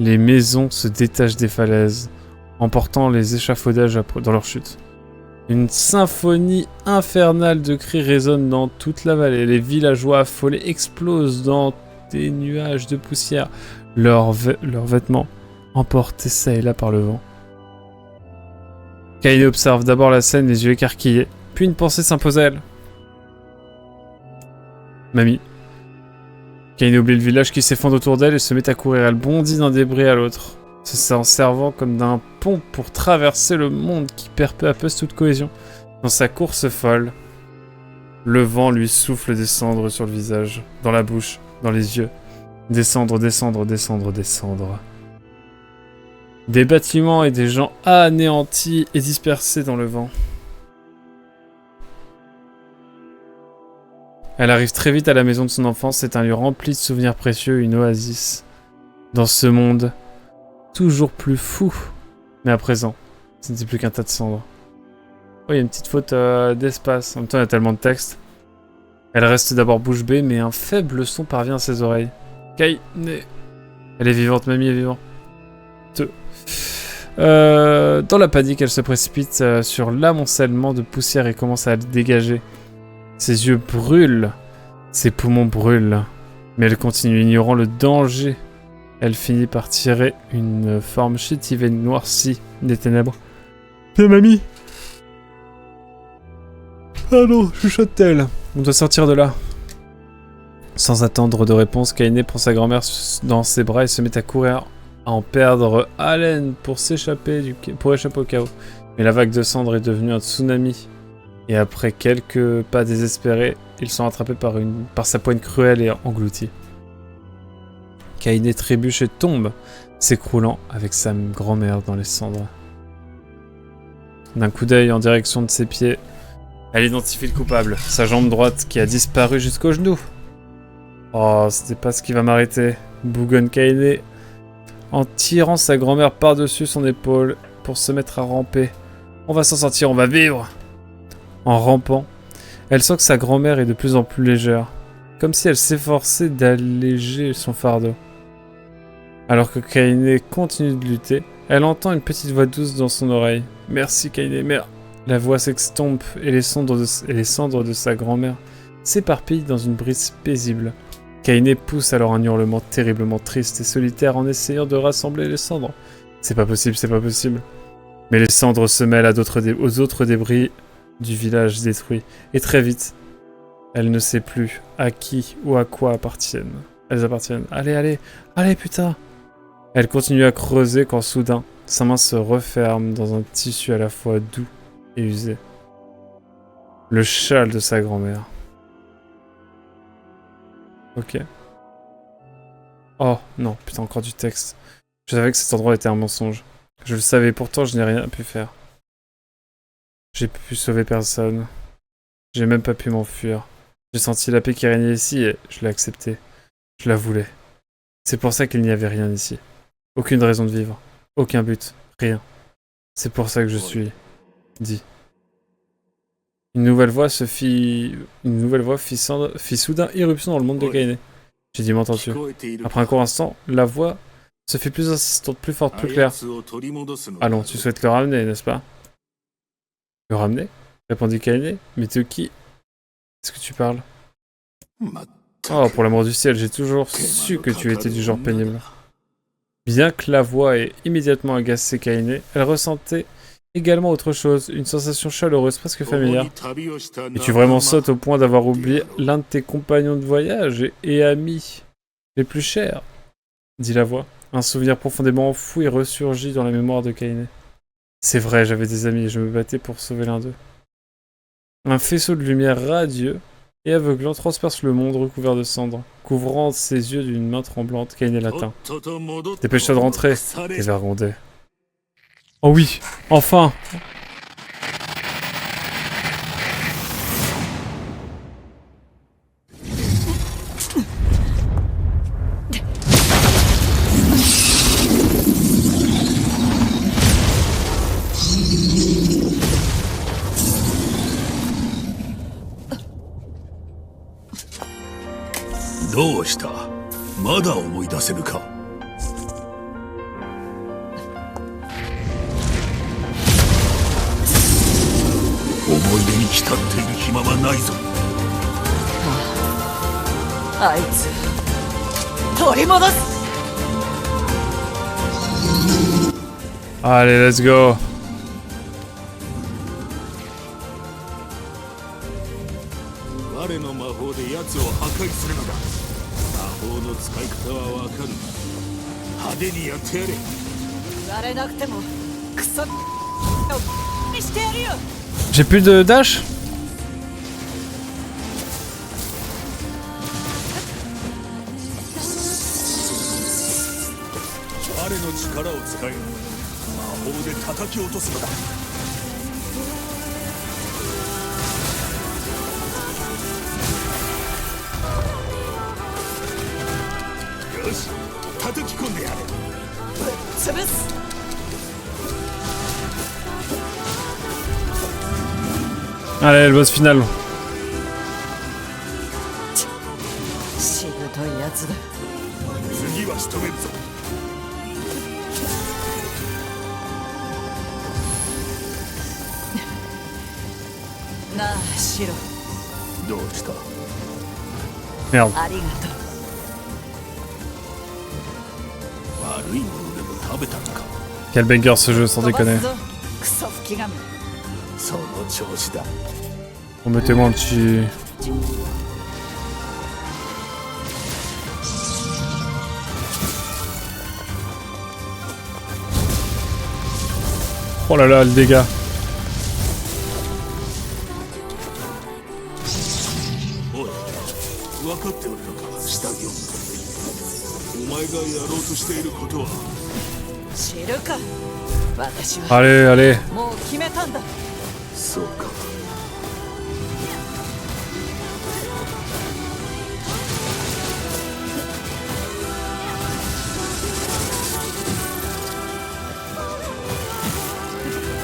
Les maisons se détachent des falaises, emportant les échafaudages dans leur chute. Une symphonie infernale de cris résonne dans toute la vallée. Les villageois affolés explosent dans des nuages de poussière, leurs vêtements emportés ça et là par le vent. Kaine observe d'abord la scène, les yeux écarquillés, puis une pensée s'impose à elle. Mamie. Kaine oublie le village qui s'effondre autour d'elle et se met à courir. Elle bondit d'un débris à l'autre, s'en servant comme d'un pont pour traverser le monde qui perd peu à peu toute cohésion. Dans sa course folle, le vent lui souffle des cendres sur le visage, dans la bouche, dans les yeux. Descendre, descendre, descendre, descendre. Des bâtiments et des gens anéantis et dispersés dans le vent. Elle arrive très vite à la maison de son enfance, c'est un lieu rempli de souvenirs précieux, une oasis. Dans ce monde, toujours plus fou. Mais à présent, ce n'était plus qu'un tas de cendres. Oh, il y a une petite faute d'espace. En même temps, il y a tellement de texte. Elle reste d'abord bouche bée, mais un faible son parvient à ses oreilles. Kaine. Elle est vivante, mamie est vivante. Dans la panique, elle se précipite sur l'amoncellement de poussière et commence à le dégager. Ses yeux brûlent, ses poumons brûlent, mais elle continue, ignorant le danger. Elle finit par tirer une forme chétive et noircie des ténèbres. Viens, mamie. Allons, chuchote-t-elle. On doit sortir de là. Sans attendre de réponse, Kaine prend sa grand-mère dans ses bras et se met à courir, à en perdre haleine pour échapper au chaos. Mais la vague de cendres est devenue un tsunami. Et après quelques pas désespérés, ils sont attrapés par sa poigne cruelle et engloutis. Kaine trébuche et tombe, s'écroulant avec sa grand-mère dans les cendres. D'un coup d'œil en direction de ses pieds, elle identifie le coupable, sa jambe droite qui a disparu jusqu'au genou. Oh, c'était pas ce qui va m'arrêter. Bougonne Kaine, en tirant sa grand-mère par-dessus son épaule pour se mettre à ramper. On va s'en sortir, on va vivre. En rampant, elle sent que sa grand-mère est de plus en plus légère, comme si elle s'efforçait d'alléger son fardeau. Alors que Kaine continue de lutter, elle entend une petite voix douce dans son oreille. « Merci Kaine, merde !» La voix s'extompe et les cendres de sa grand-mère s'éparpillent dans une brise paisible. Kaine pousse alors un hurlement terriblement triste et solitaire en essayant de rassembler les cendres. C'est pas possible, c'est pas possible. Mais les cendres se mêlent aux autres débris du village détruit, et très vite, elle ne sait plus à qui ou à quoi elles appartiennent. Allez, putain! Elle continue à creuser quand soudain, sa main se referme dans un tissu à la fois doux et usé. Le châle de sa grand-mère. Ok. Oh, non, putain, encore du texte. Je savais que cet endroit était un mensonge. Je le savais, pourtant je n'ai rien pu faire. J'ai pu sauver personne. J'ai même pas pu m'enfuir. J'ai senti la paix qui régnait ici et je l'ai acceptée. Je la voulais. C'est pour ça qu'il n'y avait rien ici. Aucune raison de vivre. Aucun but. Rien. C'est pour ça que je suis dit. Une nouvelle voix fit soudain irruption dans le monde de Kaine. J'ai dit m'entends-tu. Après un court instant, la voix se fit plus insistante, plus forte, plus claire. Allons, tu souhaites le ramener, n'est-ce pas? Le ramener? Répondit Kaine. Mais de qui est-ce que tu parles? Oh, pour l'amour du ciel, j'ai toujours su que tu étais du genre pénible. Bien que la voix ait immédiatement agacé Kaine, elle ressentait également autre chose, une sensation chaleureuse, presque familière. Et tu vraiment sautes au point d'avoir oublié l'un de tes compagnons de voyage et amis les plus chers, dit la voix. Un souvenir profondément enfoui ressurgit dans la mémoire de Kaine. C'est vrai, j'avais des amis et je me battais pour sauver l'un d'eux. Un faisceau de lumière radieux et aveuglant transperce le monde recouvert de cendres, couvrant ses yeux d'une main tremblante. Kaine l'atteint. Dépêche-toi de rentrer, t'es vergondé. Oh oui, enfin!どうした？まだ思い出せるか？思い出に浸っている暇はないぞ。あいつ取り戻す。 Allez, let's go. 我の魔法で奴を破壊するのだ。魔法の使い方はわかる。派手にやってやれ。言われなくてもクソにしてやるよ。 J'ai plus de dash? 我の力を使い魔法で叩き落とすのだ。よし、叩き込んでやれ。潰す。 Allez, le boss final. しぶといやつだ。次は仕留めるぞ。なあシロ、どうした？ Merde. ありがとう。悪いものでも食べたのか。 Quel banger ce jeu, sans 飛ば déconner. すぞクソ吹きガム。その調子だ。 Bon, mettez-moi un petit... Oh là là, le dégât. おい、分かっておるのか、下着を。お前がやろうとしていることは。知るか。私は Allez, allez. もう決めたんだ。そうか。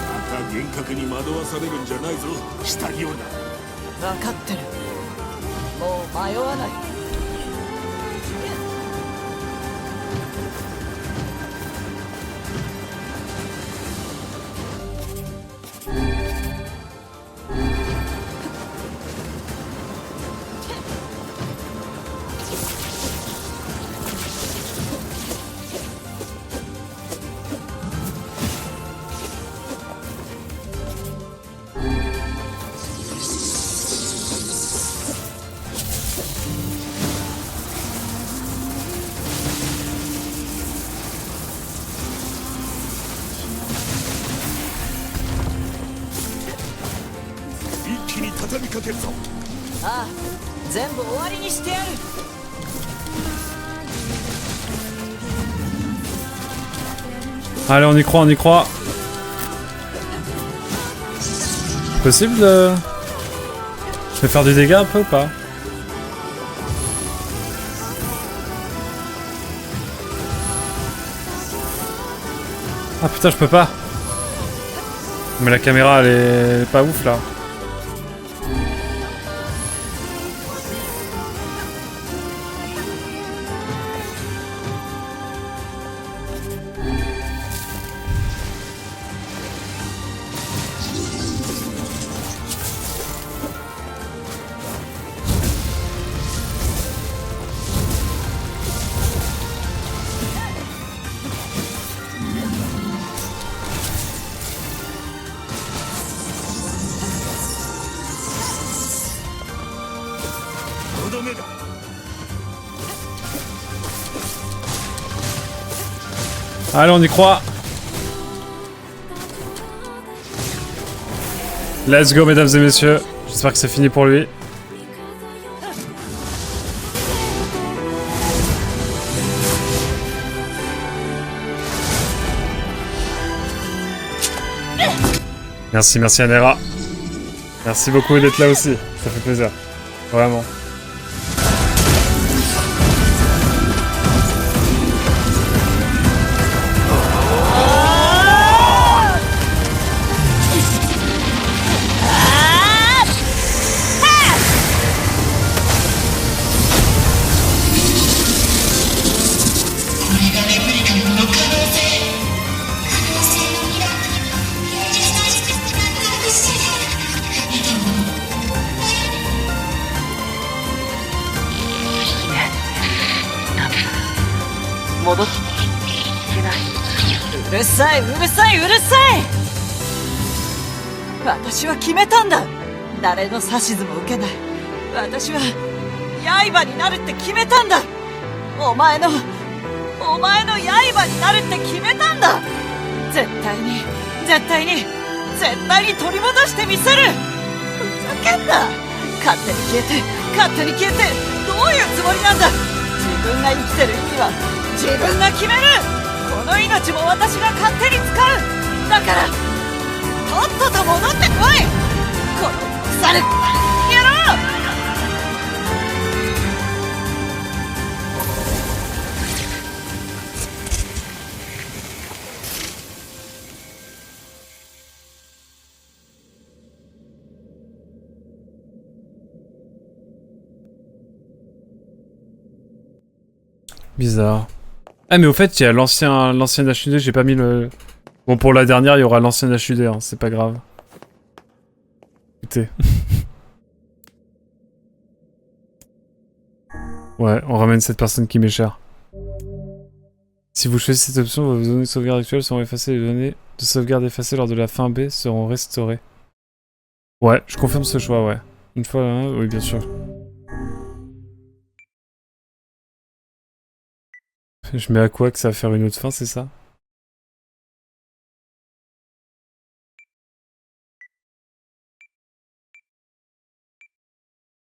また幻覚に惑わされるんじゃないぞ、下着をだ。分かってる。もう迷わない。一気に畳みかけるぞ。ああ、全部終わりにしてやる。 Allez, on y croit, on y croit. Possible de... Je vais faire du dégât un peu ou pas? Ah putain, je peux pas. Mais la caméra, elle est pas ouf là. Allez, on y croit. Let's go, mesdames et messieurs. J'espère que c'est fini pour lui. Merci, merci Anera. Merci beaucoup d'être là aussi. Ça fait plaisir. Vraiment. 戻っていけない。うるさいうるさいうるさい。私は決めたんだ。誰の指図も受けない。私は刃になるって決めたんだ。お前の刃になるって決めたんだ。絶対に取り戻してみせる。ふざけんな。勝手に消えてどういうつもりなんだ。自分が生きてる意味は自分が決める。この命も私が勝手に使う。だからとっとと戻ってこい。この腐る野郎。Bizarre. Ah mais au fait il y a l'ancien HUD, j'ai pas mis le... Bon pour la dernière il y aura l'ancien HUD, hein, c'est pas grave. Écoutez. Ouais, on ramène cette personne qui m'est chère. Si vous choisissez cette option, vos données de sauvegarde actuelles seront effacées et les données de sauvegarde effacées lors de la fin B seront restaurées. Ouais, je confirme ce choix, ouais. Une fois, hein, oui bien sûr. Je mets à quoi que ça va faire une autre fin, c'est ça?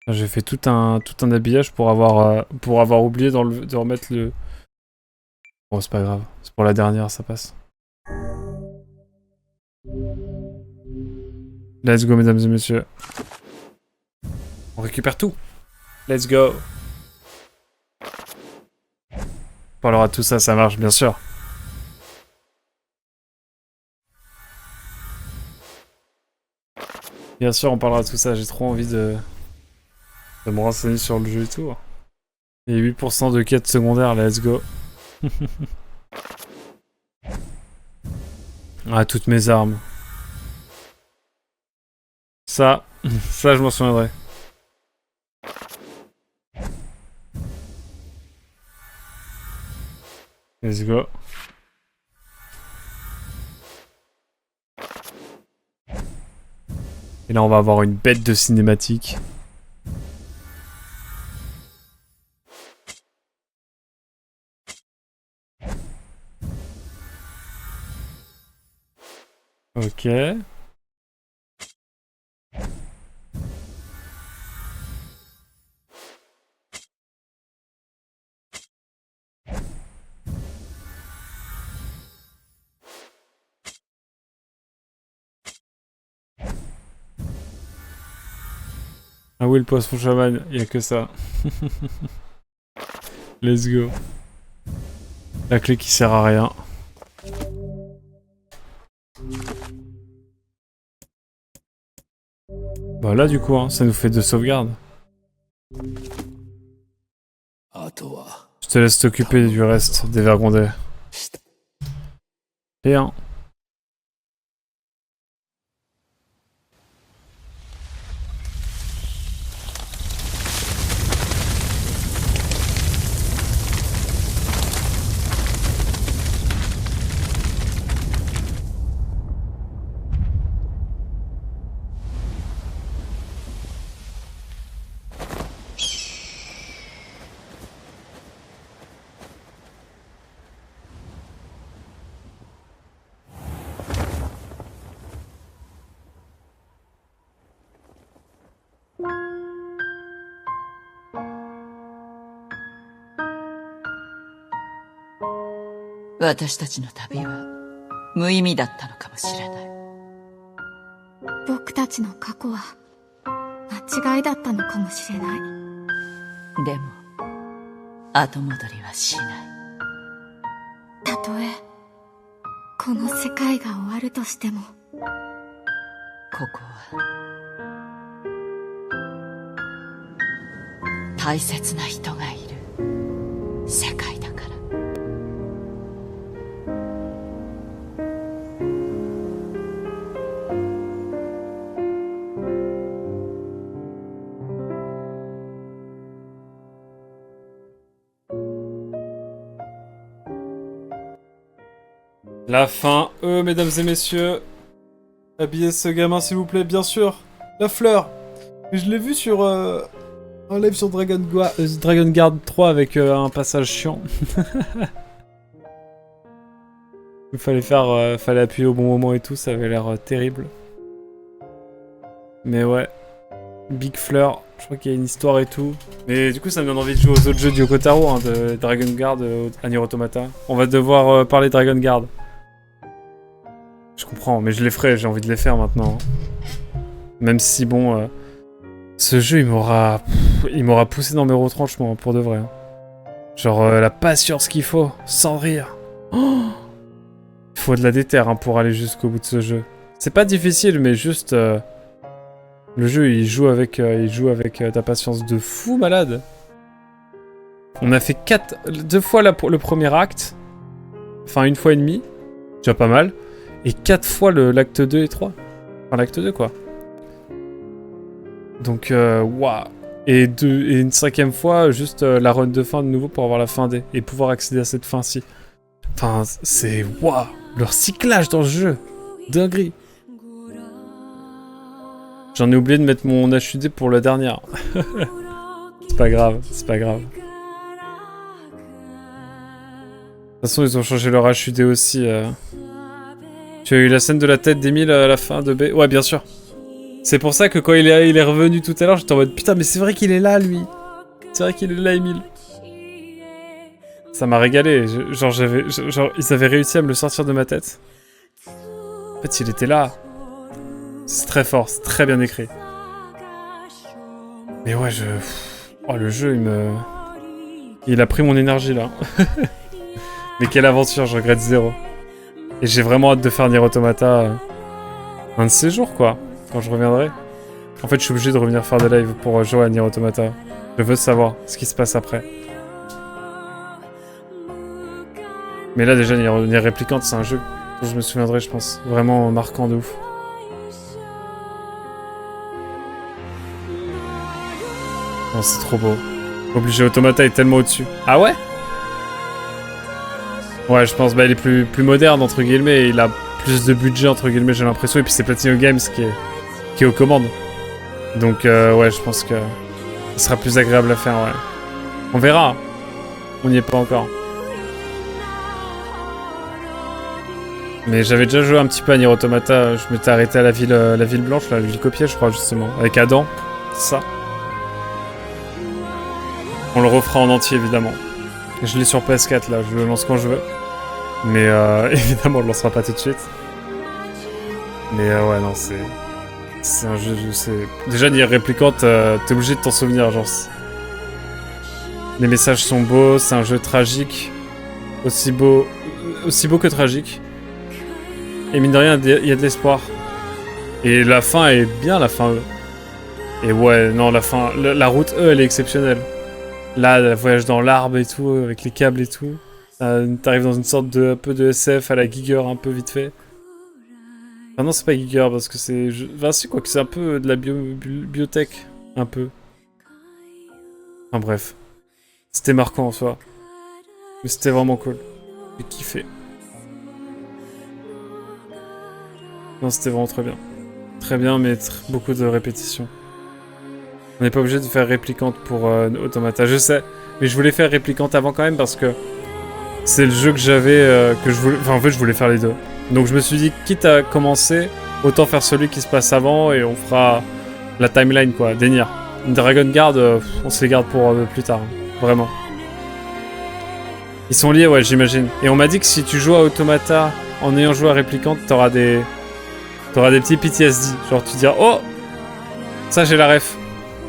J'ai fait tout un habillage pour avoir oublié de remettre le... Bon, c'est pas grave. C'est pour la dernière, ça passe. Let's go, mesdames et messieurs. On récupère tout. Let's go. On parlera de tout ça, ça marche, bien sûr. Bien sûr, on parlera de tout ça. J'ai trop envie de me renseigner sur le jeu et tout. Et 8% de quêtes secondaires, let's go. Ah, toutes mes armes. Ça je m'en souviendrai. Let's go. Et là, on va avoir une bête de cinématique. Ok. Ah oui, le poisson chaman, il y a que ça. Let's go. La clé qui sert à rien. Bah là du coup, hein, ça nous fait 2 sauvegardes. Je te laisse t'occuper du reste des Vergondais. Et un.私たちの旅は無意味だったのかもしれない。僕たちの過去は間違いだったのかもしれない。でも後戻りはしない。たとえこの世界が終わるとしても、ここは大切な人がいる世界だから。La fin, mesdames et messieurs. Habillez ce gamin, s'il vous plaît, bien sûr. La fleur. Mais je l'ai vu sur un live sur Dragon Guard 3 avec un passage chiant. Il fallait appuyer au bon moment et tout, ça avait l'air terrible. Mais ouais. Big Fleur, je crois qu'il y a une histoire et tout. Mais du coup, ça me donne envie de jouer aux autres jeux du Yoko Taro, hein, de Dragon Guard à Nier Automata. On va devoir parler Dragon Guard. Je comprends, mais je les ferai, j'ai envie de les faire maintenant. Même si, bon, ce jeu, il m'aura poussé dans mes retranchements, pour de vrai. Genre, la patience qu'il faut, sans rire. Oh, il faut de la déter hein, pour aller jusqu'au bout de ce jeu. C'est pas difficile, mais juste... le jeu, il joue avec ta patience de fou malade. On a fait 2 fois le premier acte. Enfin, 1 fois et demie. Déjà pas mal. Et 4 fois l'acte 2 et 3. Enfin, l'acte 2, quoi. Donc, waouh. Et une 5e fois, juste la run de fin de nouveau pour avoir la fin D. Et pouvoir accéder à cette fin-ci. Enfin, c'est... Waouh. Leur cyclage dans le jeu. Dinguerie. J'en ai oublié de mettre mon HUD pour la dernière. C'est pas grave, c'est pas grave. De toute façon, ils ont changé leur HUD aussi. Tu as eu la scène de la tête d'Emile à la fin de B? Ouais, bien sûr. C'est pour ça que quand il est revenu tout à l'heure, j'étais en mode putain, mais c'est vrai qu'il est là, lui. C'est vrai qu'il est là, Emile. Ça m'a régalé. Genre, ils avaient réussi à me le sortir de ma tête. En fait, il était là. C'est très fort, c'est très bien écrit. Mais ouais, oh, le jeu, il a pris mon énergie, là. Mais quelle aventure, je regrette 0. Et j'ai vraiment hâte de faire Nier Automata un de ces jours, quoi. Quand je reviendrai. En fait, je suis obligé de revenir faire des lives pour jouer à Nier Automata. Je veux savoir ce qui se passe après. Mais là, déjà, Nier Replicant, c'est un jeu dont je me souviendrai, je pense. Vraiment marquant de ouf. Oh, c'est trop beau. Obligé Automata est tellement au-dessus. Ah ouais? Ouais, je pense, bah il est plus moderne, entre guillemets, il a plus de budget, entre guillemets, j'ai l'impression, et puis c'est Platinum Games qui est aux commandes. Donc, ouais, je pense que ce sera plus agréable à faire, ouais. On verra. On n'y est pas encore. Mais j'avais déjà joué un petit peu à Nier Automata, je m'étais arrêté à la ville blanche, la ville copiée, je crois, justement, avec Adam, c'est ça. On le refera en entier, évidemment. Je l'ai sur PS4, là, je le lance quand je veux. Mais évidemment, on le lancera pas tout de suite. Mais ouais, non, c'est un jeu, déjà, Nier Replicant, t'es obligé de t'en souvenir, genre... Les messages sont beaux, c'est un jeu tragique. Aussi beau que tragique. Et mine de rien, il y a de l'espoir. Et la fin est bien, la fin E. Et ouais, non, la fin... La route E, elle est exceptionnelle. Là, le voyage dans l'arbre et tout, avec les câbles et tout. T'arrives dans une sorte de un peu de SF à la Giger, un peu vite fait. Enfin non, c'est pas Giger, parce que c'est... Enfin si, quoi que c'est un peu de la biotech. Un peu. Enfin bref. C'était marquant en soi. Mais c'était vraiment cool. J'ai kiffé. Non, c'était vraiment très bien. Très bien, mais beaucoup de répétitions. On n'est pas obligé de faire Réplicante pour Automata, je sais. Mais je voulais faire Réplicante avant quand même parce que c'est le jeu que j'avais, que je voulais... Enfin, en fait, je voulais faire les deux. Donc je me suis dit, quitte à commencer, autant faire celui qui se passe avant et on fera la timeline, quoi, des Nier. Dragon Guard, on se les garde pour plus tard, hein. Vraiment. Ils sont liés, ouais, j'imagine. Et on m'a dit que si tu joues à Automata en ayant joué à Réplicante, t'auras des petits PTSD. Genre, tu te diras, oh, ça j'ai la ref.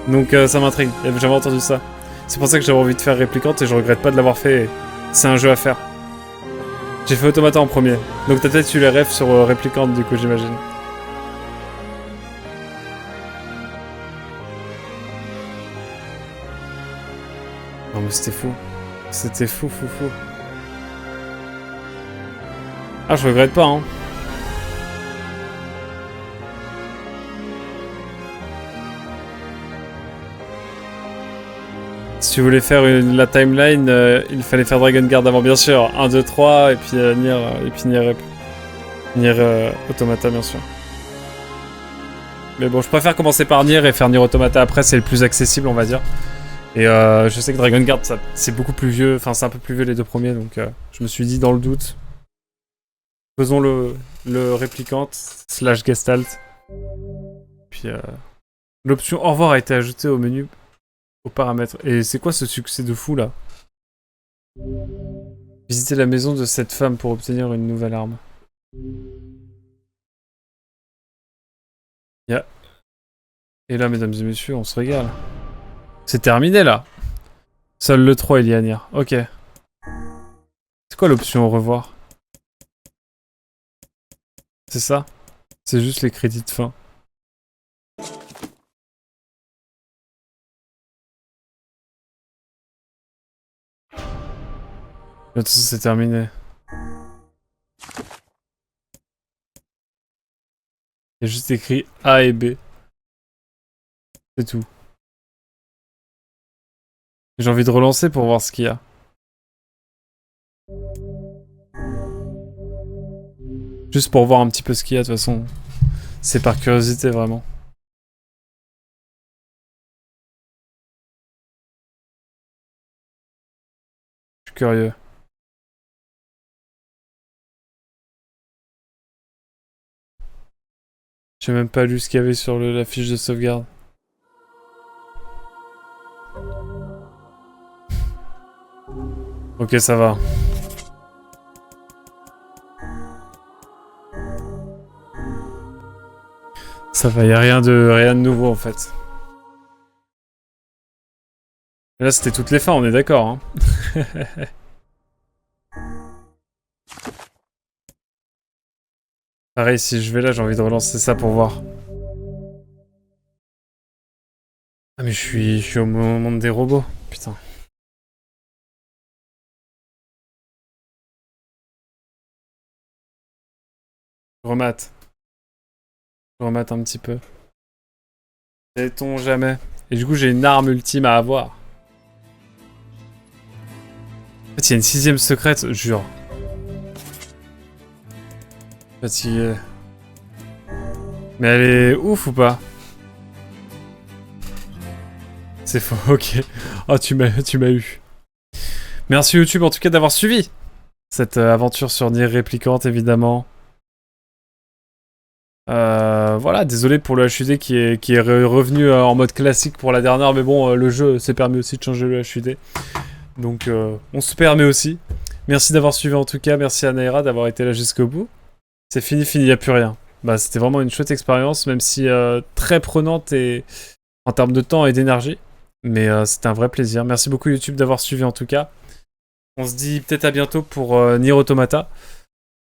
Donc ça m'intrigue, j'avais entendu ça. C'est pour ça que j'avais envie de faire Réplicante et je regrette pas de l'avoir fait. C'est un jeu à faire. J'ai fait Automata en premier. Donc t'as peut-être eu les refs sur Réplicante du coup, j'imagine. Non mais c'était fou. C'était fou. Ah, je regrette pas, hein. Si vous voulez faire la timeline, il fallait faire Dragon Guard avant, bien sûr. 1, 2, 3, et puis Nier Automata, bien sûr. Mais bon, je préfère commencer par Nier et faire Nier Automata après, c'est le plus accessible, on va dire. Et je sais que Dragon Guard, c'est beaucoup plus vieux, enfin c'est un peu plus vieux les deux premiers, donc je me suis dit dans le doute, faisons le réplicante / Gestalt. Puis l'option au revoir a été ajoutée au menu aux paramètres. Et c'est quoi ce succès de fou là? Visitez la maison de cette femme pour obtenir une nouvelle arme. Et là, mesdames et messieurs, on se régale. C'est terminé là. Seul le 3 il y a Nier. Ok. C'est quoi l'option au revoir? C'est ça? C'est juste les crédits de fin. De toute façon, c'est terminé. Il y a juste écrit A et B. C'est tout. J'ai envie de relancer pour voir ce qu'il y a. Juste pour voir un petit peu ce qu'il y a, de toute façon. C'est par curiosité, vraiment. Je suis curieux. J'ai même pas lu ce qu'il y avait sur la fiche de sauvegarde. Ok, ça va. Ça va, y a rien de nouveau en fait. Et là, c'était toutes les fins, on est d'accord, hein. Pareil, si je vais là, j'ai envie de relancer ça pour voir. Ah mais je suis au monde des robots, putain. Je remate. Je remate un petit peu. Sait-on jamais. Et du coup, j'ai une arme ultime à avoir. En fait, il y a une 6ème secrète, jure. Fatigué. Mais elle est ouf ou pas? C'est faux, ok. Oh, tu m'as eu. Merci YouTube en tout cas d'avoir suivi cette aventure sur Nier Replicante, évidemment. Voilà, désolé pour le HUD qui est revenu en mode classique pour la dernière, mais bon, le jeu s'est permis aussi de changer le HUD. Donc, on se permet aussi. Merci d'avoir suivi en tout cas, merci à Naira d'avoir été là jusqu'au bout. C'est fini, il n'y a plus rien. Bah, c'était vraiment une chouette expérience, même si très prenante et en termes de temps et d'énergie. Mais c'était un vrai plaisir. Merci beaucoup YouTube d'avoir suivi en tout cas. On se dit peut-être à bientôt pour Nier Automata.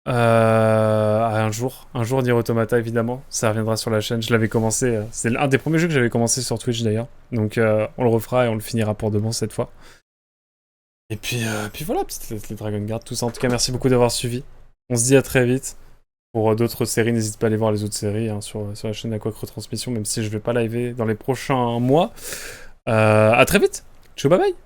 Un jour Nier Automata évidemment, ça reviendra sur la chaîne. Je l'avais commencé, c'est un des premiers jeux que j'avais commencé sur Twitch d'ailleurs. Donc on le refera et on le finira pour de bon cette fois. Et puis voilà, les Dragon Guard, tout ça. En tout cas, merci beaucoup d'avoir suivi. On se dit à très vite. Pour d'autres séries, n'hésite pas à aller voir les autres séries hein, sur la chaîne Aquac Retransmission, même si je vais pas liver dans les prochains mois. À très vite. Ciao, bye bye.